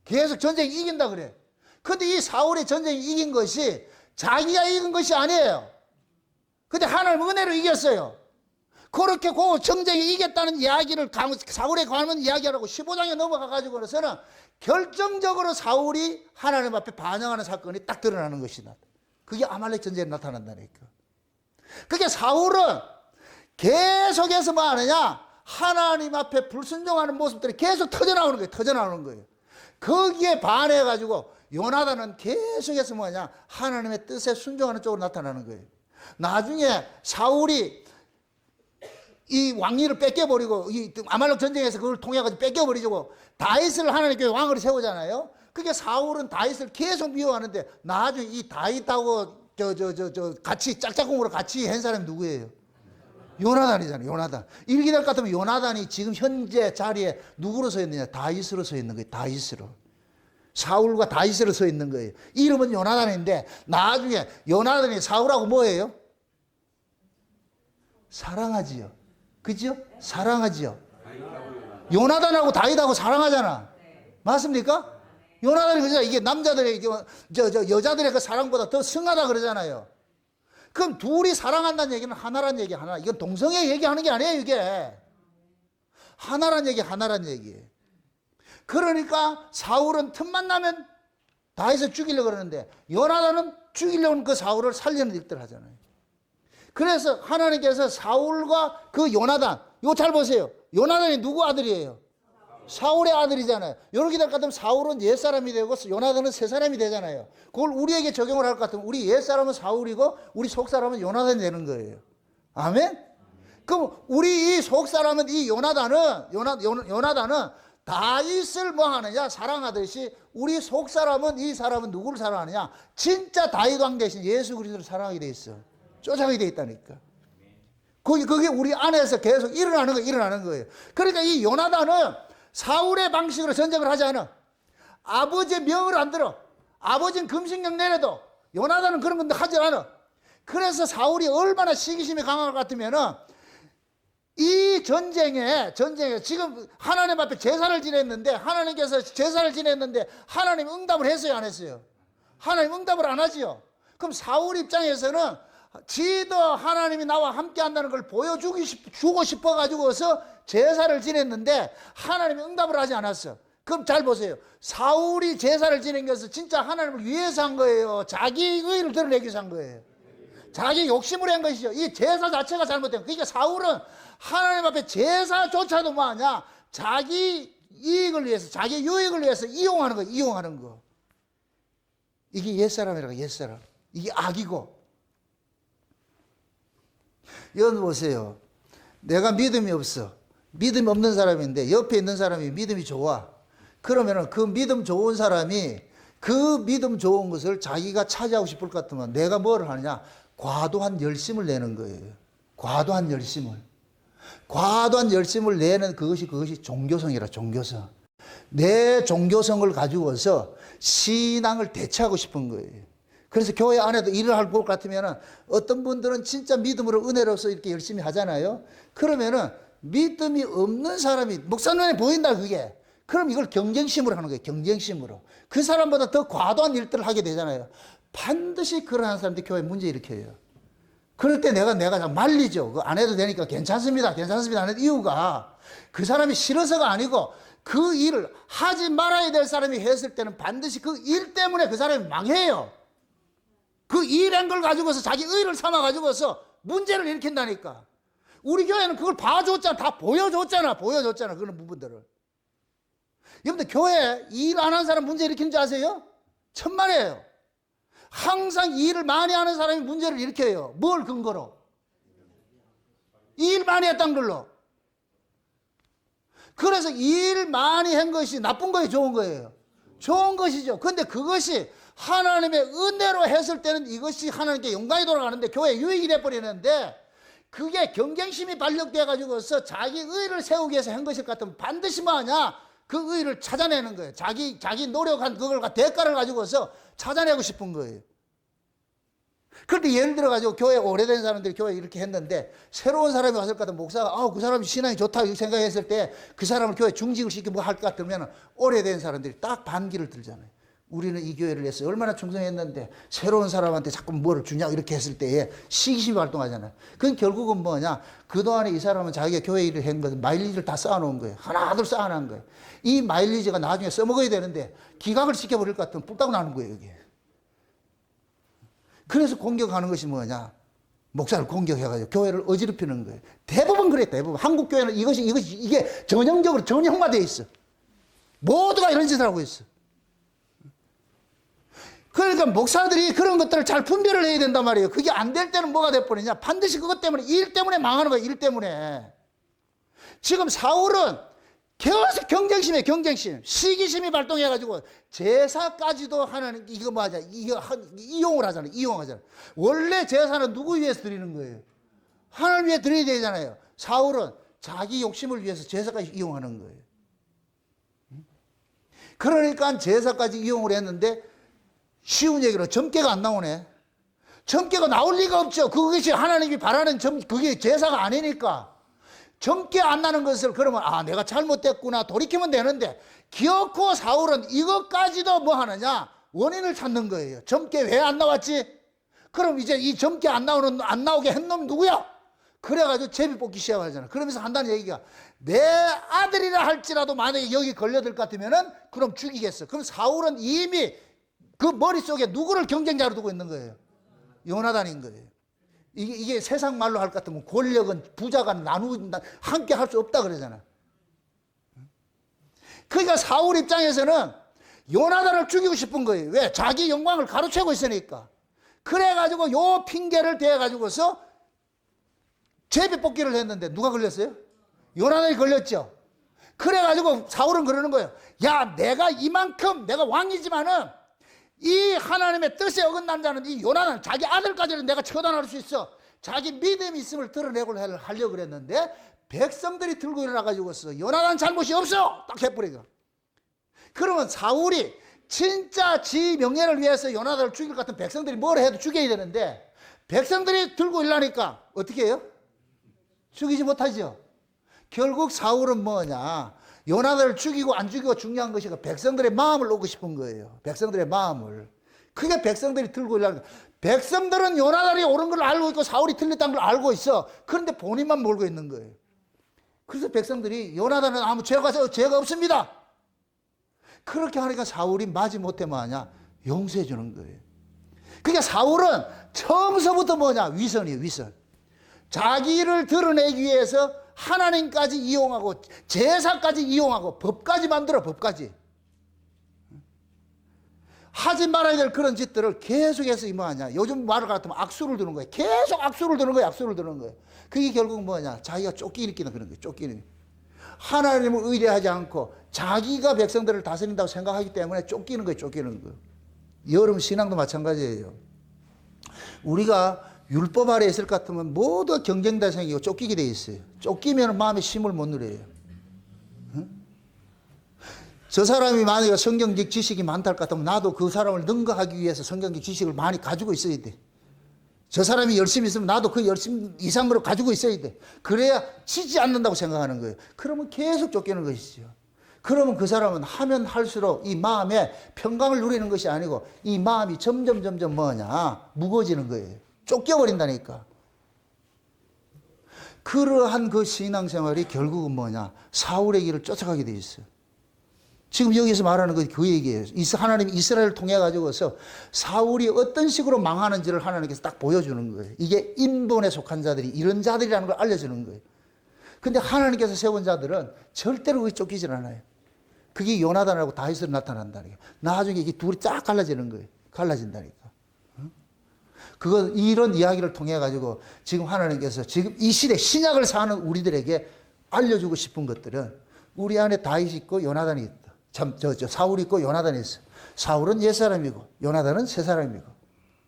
계속 전쟁이 이긴다 그래. 근데 이 사울의 전쟁이 이긴 것이 자기가 이긴 것이 아니에요. 근데 하나님 은혜로 이겼어요. 그렇게 그 전쟁이 이겼다는 이야기를 사울에 관한 이야기하라고 15장에 넘어가가지고서는 결정적으로 사울이 하나님 앞에 반영하는 사건이 딱 드러나는 것이다. 그게 아말렉 전쟁에 나타난다니까. 그게 사울은 계속해서 뭐 하느냐? 하나님 앞에 불순종하는 모습들이 계속 터져나오는 거예요. 터져나오는 거예요. 거기에 반해가지고 요나단은 계속해서 뭐냐? 하나님의 뜻에 순종하는 쪽으로 나타나는 거예요. 나중에 사울이 이 왕위를 뺏겨버리고 이 아말렉 전쟁에서 그걸 통해가지고 뺏겨버리고 다윗을 하나님께 왕으로 세우잖아요. 그게 사울은 다윗을 계속 미워하는데 나중에 이 다윗하고 같이 짝짝꿍으로 같이 한 사람이 누구예요? 요나단이잖아요. 요나단. 일기될 것 같으면 요나단이 지금 현재 자리에 누구로 서 있느냐? 다윗으로 서 있는 거예요. 다윗으로. 사울과 다윗으로 서 있는 거예요. 이름은 요나단인데 나중에 요나단이 사울하고 뭐예요? 사랑하지요. 그죠? 사랑하지요. 요나단하고 다윗하고 사랑하잖아. 맞습니까? 요나단이 그죠? 이게 남자들의 여자들의 그 사랑보다 더 승하다 그러잖아요. 그럼 둘이 사랑한다는 얘기는 하나란 얘기 하나. 이건 동성애 얘기하는 게 아니에요, 이게. 하나란 얘기, 하나란 얘기. 그러니까 사울은 틈만 나면 다윗을 죽이려고 그러는데 요나단은 죽이려는 그 사울을 살리는 일들을 하잖아요. 그래서 하나님께서 사울과 그 요나단, 이거 잘 보세요. 요나단이 누구 아들이에요? 사울의 아들이잖아요. 이렇게 될 것 같으면 사울은 옛사람이 되고 요나단은 새사람이 되잖아요. 그걸 우리에게 적용을 할 것 같으면 우리 옛사람은 사울이고 우리 속사람은 요나단이 되는 거예요. 아멘? 그럼 우리 이 속사람은 이 요나단은 다윗을 뭐 하느냐? 사랑하듯이 우리 속사람은 이 사람은 누구를 사랑하느냐? 진짜 다윗 왕 대신 예수 그리스도를 사랑하게 돼 있어. 쫓아가게 돼 있다니까. 그게 우리 안에서 계속 일어나는 거예요. 그러니까 이 요나단은 사울의 방식으로 전쟁을 하지 않아. 아버지의 명을 안 들어. 아버지는 금신령 내려도 요나단은 그런 건데 하지 않아. 그래서 사울이 얼마나 시기심이 강한 것 같으면은 이 전쟁에 지금 하나님 앞에 제사를 지냈는데 하나님 응답을 했어요, 안 했어요? 하나님 응답을 안 하지요. 그럼 사울 입장에서는 지도 하나님이 나와 함께 한다는 걸 보여주고 싶어가지고서 제사를 지냈는데 하나님이 응답을 하지 않았어. 그럼 잘 보세요. 사울이 제사를 지낸 것은 진짜 하나님을 위해서 한 거예요. 자기 의의를 드러내기 위해서 한 거예요. 자기 욕심으로 한 것이죠. 이 제사 자체가 잘못된 거예요. 그러니까 사울은 하나님 앞에 제사조차도 뭐하냐? 자기 이익을 위해서, 자기 유익을 위해서 이용하는 거예요. 이용하는 거. 이게 옛사람이라고, 옛사람. 이게 악이고. 여러분 보세요. 내가 믿음이 없어. 믿음이 없는 사람인데 옆에 있는 사람이 믿음이 좋아. 그러면은 그 믿음 좋은 사람이 그 믿음 좋은 것을 자기가 차지하고 싶을 것 같으면 내가 뭐를 하느냐? 과도한 열심을 내는 거예요. 과도한 열심을 내는 그것이 종교성이라, 종교성. 내 종교성을 가지고서 신앙을 대체하고 싶은 거예요. 그래서 교회 안에도 일을 할 것 같으면 어떤 분들은 진짜 믿음으로 은혜로서 이렇게 열심히 하잖아요. 그러면은 믿음이 없는 사람이 목사 눈에 보인다, 그게. 그럼 이걸 경쟁심으로 하는 거예요. 경쟁심으로. 그 사람보다 더 과도한 일들을 하게 되잖아요. 반드시 그러한 사람들이 교회에 문제 일으켜요. 그럴 때 내가 말리죠. 그거 안 해도 되니까 괜찮습니다 하는 이유가 그 사람이 싫어서가 아니고 그 일을 하지 말아야 될 사람이 했을 때는 반드시 그 일 때문에 그 사람이 망해요. 그 일한 걸 가지고서 자기 의를 삼아 가지고서 문제를 일으킨다니까. 우리 교회는 그걸 봐줬잖아. 다 보여줬잖아. 그런 부분들을. 여러분들 교회 일 안 하는 사람 문제 일으키는 줄 아세요? 천만에요. 항상 일을 많이 하는 사람이 문제를 일으켜요. 뭘 근거로? 일 많이 했던 걸로. 그래서 일 많이 한 것이 나쁜 거예요, 좋은 거예요? 좋은 것이죠. 근데 그것이 하나님의 은혜로 했을 때는 이것이 하나님께 영광이 돌아가는데 교회 유익이 돼버리는데, 그게 경쟁심이 발력돼 가지고서 자기 의를 세우기 위해서 한 것일 것 같으면 반드시 뭐하냐? 그 의를 찾아내는 거예요. 자기 노력한 그걸 대가를 가지고서 찾아내고 싶은 거예요. 그런데 예를 들어 가지고 교회 오래된 사람들이 교회 이렇게 했는데 새로운 사람이 왔을 것 같으면 목사가 그 사람이 신앙이 좋다 이렇게 생각했을 때 그 사람을 교회 중직을 시키고 뭐 할 것 같으면 오래된 사람들이 딱 반기를 들잖아요. 우리는 이 교회를 위해서 얼마나 충성했는데 새로운 사람한테 자꾸 뭐를 주냐 이렇게 했을 때에 시기심이 활동하잖아요. 그건 결국은 뭐냐? 그동안에 이 사람은 자기가 교회 일을 한 것은 마일리지를 다 쌓아놓은 거예요. 하나둘 쌓아놓은 거예요. 이 마일리지가 나중에 써먹어야 되는데 기각을 시켜버릴 것 같으면 뿔딱 나는 거예요, 여기. 그래서 공격하는 것이 뭐냐? 목사를 공격해가지고 교회를 어지럽히는 거예요. 대부분 그래, 대부분. 한국 교회는 이게 전형적으로 전형화되어 있어. 모두가 이런 짓을 하고 있어. 그러니까 목사들이 그런 것들을 잘 분별을 해야 된단 말이에요. 그게 안 될 때는 뭐가 돼버리냐? 반드시 그것 때문에, 일 때문에 망하는 거예요, 일 때문에. 지금 사울은 계속 경쟁심, 시기심이 발동해가지고 제사까지도 하나님, 이거 뭐하냐, 이용을 하잖아요. 원래 제사는 누구 위해서 드리는 거예요? 하나님 위해 드려야 되잖아요. 사울은 자기 욕심을 위해서 제사까지 이용하는 거예요. 그러니까 제사까지 이용을 했는데 쉬운 얘기로 점괘가 안 나오네. 점괘가 나올 리가 없죠. 그것이 하나님이 바라는 그게 제사가 아니니까. 점괘 안 나는 것을 그러면 내가 잘못됐구나 돌이키면 되는데, 기어코 사울은 이것까지도 뭐 하느냐? 원인을 찾는 거예요. 점괘 왜 안 나왔지? 그럼 이제 이 점괘 안 나오게 한 놈 누구야? 그래가지고 제비 뽑기 시작하잖아. 그러면서 한다는 얘기가, 내 아들이라 할지라도 만약에 여기 걸려들 것 같으면은 그럼 죽이겠어. 그럼 사울은 이미 그 머릿속에 누구를 경쟁자로 두고 있는 거예요? 요나단인 거예요. 이게 세상 말로 할 것 같으면 권력은 부자가 함께 할 수 없다 그러잖아. 그러니까 사울 입장에서는 요나단을 죽이고 싶은 거예요. 왜? 자기 영광을 가로채고 있으니까. 그래가지고 요 핑계를 대가지고서 제비 뽑기를 했는데 누가 걸렸어요? 요나단이 걸렸죠. 그래가지고 사울은 그러는 거예요. 야, 내가 왕이지만은 이 하나님의 뜻에 어긋난 자는 이 요나단, 자기 아들까지는 내가 처단할 수 있어. 자기 믿음이 있음을 드러내고 하려고 그랬는데 백성들이 들고 일어나가지고서 요나단 잘못이 없어! 딱 해버리고. 그러면 사울이 진짜 지 명예를 위해서 요나단을 죽일 것 같은 백성들이 뭘 해도 죽여야 되는데 백성들이 들고 일어나니까 어떻게 해요? 죽이지 못하죠. 결국 사울은 뭐냐? 요나단을 죽이고 안 죽이고 중요한 것이 백성들의 마음을 얻고 싶은 거예요. 백성들의 마음을. 그게 백성들이 들고 일어나는 거예요. 백성들은 요나단이 옳은 걸 알고 있고 사울이 틀렸다는 걸 알고 있어. 그런데 본인만 몰고 있는 거예요. 그래서 백성들이 요나단은 아무 죄가 없습니다. 그렇게 하니까 사울이 마지못해 뭐하냐? 용서해 주는 거예요. 그러니까 사울은 처음서부터 뭐냐? 위선이에요, 위선. 자기를 드러내기 위해서 하나님까지 이용하고 제사까지 이용하고 법까지 만들어, 법까지. 하지 말아야 될 그런 짓들을 계속해서 뭐하냐? 요즘 말을 같으면 악수를 두는 거예요. 계속 악수를 두는 거예요. 그게 결국 뭐냐? 자기가 쫓기는 그런 거예요. 쫓기는. 하나님을 의뢰하지 않고 자기가 백성들을 다스린다고 생각하기 때문에 쫓기는 거예요. 여러분 신앙도 마찬가지예요. 우리가 율법 아래 있을 것 같으면 모두 경쟁대상이고 쫓기게 돼 있어요. 쫓기면 마음에 힘을 못 누려요. 응? 저 사람이 만약에 성경적 지식이 많다 것 같으면 나도 그 사람을 능가하기 위해서 성경적 지식을 많이 가지고 있어야 돼. 저 사람이 열심히 있으면 나도 그 열심 이상으로 가지고 있어야 돼. 그래야 치지 않는다고 생각하는 거예요. 그러면 계속 쫓기는 것이죠. 그러면 그 사람은 하면 할수록 이 마음에 평강을 누리는 것이 아니고 이 마음이 점점 뭐냐? 무거워지는 거예요. 쫓겨버린다니까. 그러한 그 신앙생활이 결국은 뭐냐? 사울의 길을 쫓아가게 돼 있어요. 지금 여기서 말하는 건 그 얘기예요. 하나님이 이스라엘을 통해 가지고서 사울이 어떤 식으로 망하는지를 하나님께서 딱 보여주는 거예요. 이게 인본에 속한 자들이 이런 자들이라는 걸 알려주는 거예요. 근데 하나님께서 세운 자들은 절대로 그게 쫓기질 않아요. 그게 요나단하고 다윗으로 나타난다니까. 나중에 이게 둘이 쫙 갈라지는 거예요. 갈라진다니까. 이런 이야기를 통해 가지고 지금 하나님께서 지금 이 시대 신약을 사는 우리들에게 알려주고 싶은 것들은 우리 안에 다윗이 있고 요나단이 있다. 사울이 있고 요나단이 있어. 사울은 옛사람이고 요나단은 새사람이고,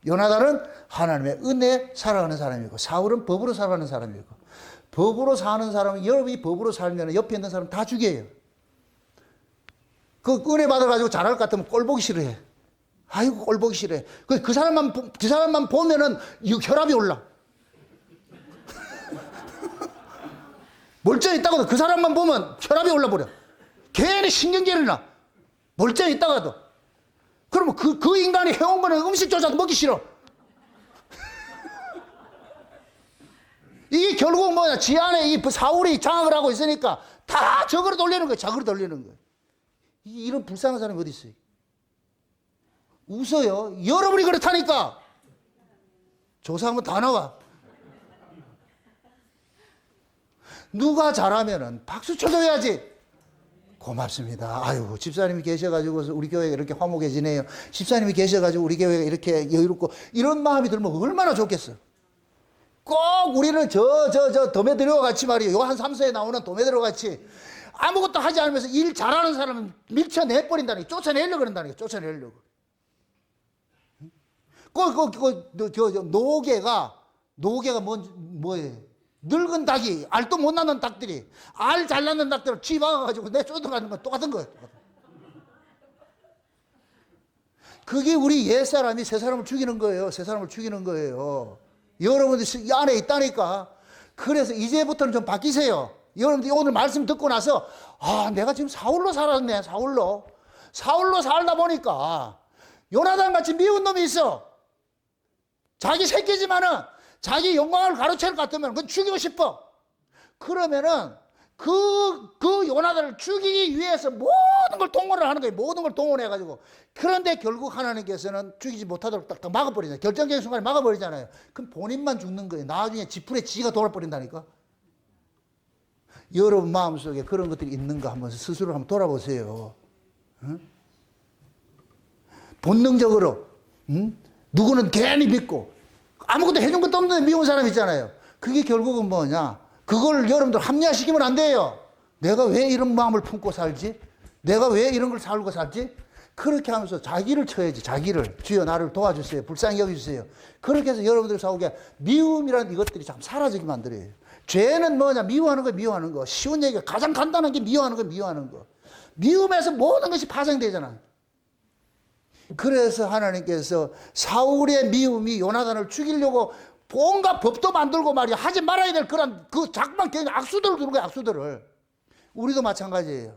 요나단은 하나님의 은혜에 살아가는 사람이고, 사울은 법으로 살아가는 사람이고, 법으로 사는 사람은 여러분이 법으로 살면 옆에 있는 사람 다 죽여요. 그 은혜 받아가지고 잘할 것 같으면 꼴 보기 싫어해. 아이고, 꼴 보기 싫어해. 그 사람만 보면은 혈압이 올라. 멀쩡히 있다가도 그 사람만 보면 혈압이 올라버려. 괜히 신경질이 나. 멀쩡히 있다가도. 그러면 그 인간이 해온 거는 음식조차도 먹기 싫어. 이게 결국 뭐냐. 지 안에 이 사울이 장악을 하고 있으니까 다 저거로 돌리는 거예요. 저거로 돌리는 거예요. 이런 불쌍한 사람이 어디 있어요? 웃어요. 여러분이 그렇다니까. 조사하면 다 나와. 누가 잘하면은 박수 쳐줘야지. 고맙습니다. 아유, 집사님이 계셔가지고 우리 교회가 이렇게 화목해지네요. 집사님이 계셔가지고 우리 교회가 이렇게 여유롭고, 이런 마음이 들면 얼마나 좋겠어. 꼭 우리는 도매드려 같이 말이에요. 요한 3서에 나오는 도매드려 같이 아무것도 하지 않으면서 일 잘하는 사람은 밀쳐내버린다니까. 쫓아내려고 그런다니까. 쫓아내려고. 노개가 뭐예요? 늙은 닭이, 알도 못 낳는 닭들이, 알 잘 낳는 닭들을 쥐박아가지고 내 쫓아가는 건 똑같은 거예요. 그게 우리 옛사람이 새사람을 죽이는 거예요. 새사람을 죽이는 거예요. 여러분들이 이 안에 있다니까. 그래서 이제부터는 좀 바뀌세요. 여러분들이 오늘 말씀 듣고 나서, 아, 내가 지금 사울로 살았네. 사울로 살다 보니까 요나단 같이 미운 놈이 있어. 자기 새끼지만은 자기 영광을 가로챌 것 같으면 그건 죽이고 싶어. 그러면은 그 요나단을 죽이기 위해서 모든 걸 동원을 하는 거예요. 모든 걸 동원해가지고. 그런데 결국 하나님께서는 죽이지 못하도록 딱 막아버리잖아요. 결정적인 순간에 막아버리잖아요. 그럼 본인만 죽는 거예요. 나중에 지푸레 지가 돌아버린다니까. 여러분 마음속에 그런 것들이 있는가 한번 스스로 한번 돌아보세요. 응? 본능적으로, 응? 누구는 괜히 믿고 아무것도 해준 것도 없는데 미운 사람 있잖아요. 그게 결국은 뭐냐. 그걸 여러분들 합리화시키면 안 돼요. 내가 왜 이런 마음을 품고 살지? 내가 왜 이런 걸 살고 살지? 그렇게 하면서 자기를 쳐야지. 자기를. 주여 나를 도와주세요. 불쌍히 여겨주세요. 그렇게 해서 여러분들 사오게 미움이라는 이것들이 참 사라지게 만들어요. 죄는 뭐냐. 미워하는 거 미워하는 거. 쉬운 얘기가 가장 간단한 게 미워하는 거 미워하는 거. 미움에서 모든 것이 파생되잖아. 그래서 하나님께서 사울의 미움이 요나단을 죽이려고 온갖 법도 만들고 말이야. 하지 말아야 될 그런 그 자꾸만 악수들을 두는 거야. 악수들을. 우리도 마찬가지예요.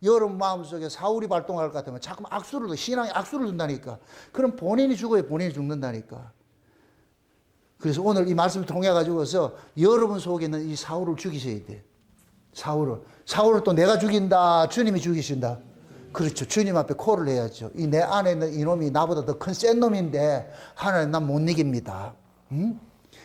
여러분 마음속에 사울이 발동할 것 같으면 자꾸만 악수를, 신앙에 악수를 둔다니까. 그럼 본인이 죽어야 본인이 죽는다니까. 그래서 오늘 이 말씀을 통해 가지고서 여러분 속에 있는 이 사울을 죽이셔야 돼. 사울을 또 내가 죽인다. 주님이 죽이신다. 그렇죠. 주님 앞에 콜을 해야죠. 이 내 안에 있는 이놈이 나보다 더 큰 센 놈인데 하나님 난 못 이깁니다. 응?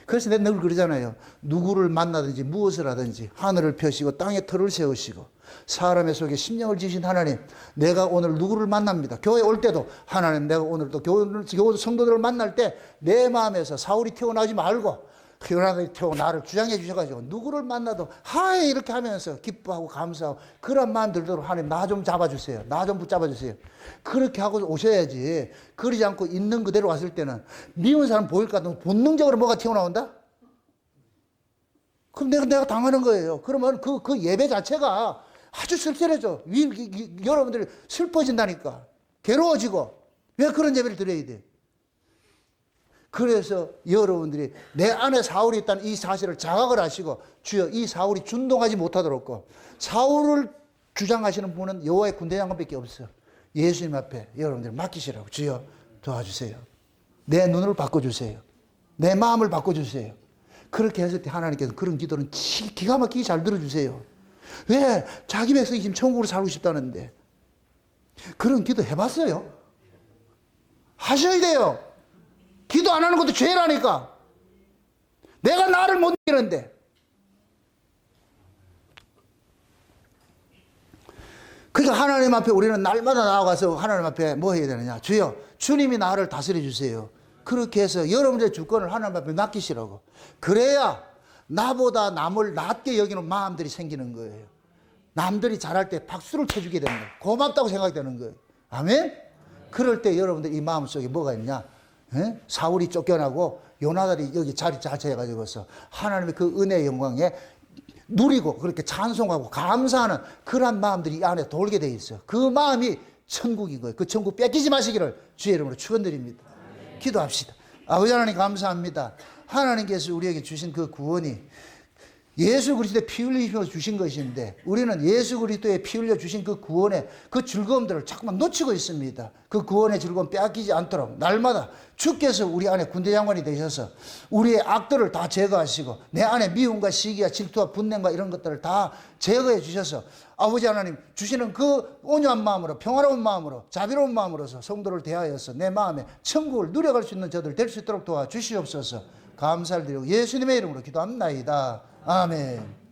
그래서 내가 늘 그러잖아요. 누구를 만나든지 무엇을 하든지 하늘을 펴시고 땅에 털을 세우시고 사람의 속에 심령을 지신 하나님, 내가 오늘 누구를 만납니다. 교회 올 때도 하나님, 내가 오늘 또 교회 성도들을 만날 때 내 마음에서 사울이 튀어나오지 말고 요나단이 태워 나를 주장해 주셔가지고 누구를 만나도 하이 이렇게 하면서 기뻐하고 감사하고 그런 마음 들도록 하나님 나 좀 잡아주세요. 나 좀 붙잡아주세요. 그렇게 하고 오셔야지. 그러지 않고 있는 그대로 왔을 때는 미운 사람 보일 것 같으면 본능적으로 뭐가 튀어나온다? 그럼 내가 당하는 거예요. 그러면 그 예배 자체가 아주 쓸쓸해져. 여러분들이 슬퍼진다니까. 괴로워지고. 왜 그런 예배를 드려야 돼? 그래서 여러분들이 내 안에 사울이 있다는 이 사실을 자각을 하시고 주여 이 사울이 준동하지 못하도록 사울을 주장하시는 분은 여호와의 군대 장관밖에 없어. 예수님 앞에 여러분들 맡기시라고. 주여 도와주세요. 내 눈을 바꿔주세요. 내 마음을 바꿔주세요. 그렇게 했을 때 하나님께서 그런 기도는 기가 막히게 잘 들어주세요. 왜? 자기 백성이 지금 천국으로 살고 싶다는데. 그런 기도 해봤어요? 하셔야 돼요. 기도 안 하는 것도 죄라니까. 내가 나를 못 이기는데. 그러니까 하나님 앞에 우리는 날마다 나아가서 하나님 앞에 뭐 해야 되느냐. 주여, 주님이 나를 다스려 주세요. 그렇게 해서 여러분의 주권을 하나님 앞에 맡기시라고. 그래야 나보다 남을 낮게 여기는 마음들이 생기는 거예요. 남들이 잘할 때 박수를 쳐주게 되는 거예요. 고맙다고 생각되는 거예요. 아멘? 그럴 때 여러분들 이 마음속에 뭐가 있냐? 에? 사울이 쫓겨나고 요나단이 여기 자리 자체해가지고서 하나님의 그 은혜의 영광에 누리고 그렇게 찬송하고 감사하는 그러한 마음들이 이 안에 돌게 돼 있어요. 그 마음이 천국인 거예요. 그 천국 뺏기지 마시기를 주의 이름으로 축원드립니다. 기도합시다. 아버지 하나님 감사합니다. 하나님께서 우리에게 주신 그 구원이 예수 그리스도의 피 흘리셔서 주신 것인데 우리는 예수 그리스도의 피 흘려 주신 그 구원의 그 즐거움들을 자꾸만 놓치고 있습니다. 그 구원의 즐거움 빼앗기지 않도록 날마다 주께서 우리 안에 군대장관이 되셔서 우리의 악들을 다 제거하시고 내 안에 미움과 시기와 질투와 분냄과 이런 것들을 다 제거해 주셔서 아버지 하나님 주시는 그 온유한 마음으로 평화로운 마음으로 자비로운 마음으로서 성도를 대하여서 내 마음에 천국을 누려갈 수 있는 저들 될 수 있도록 도와주시옵소서. 감사를 드리고 예수님의 이름으로 기도합나이다. 아멘.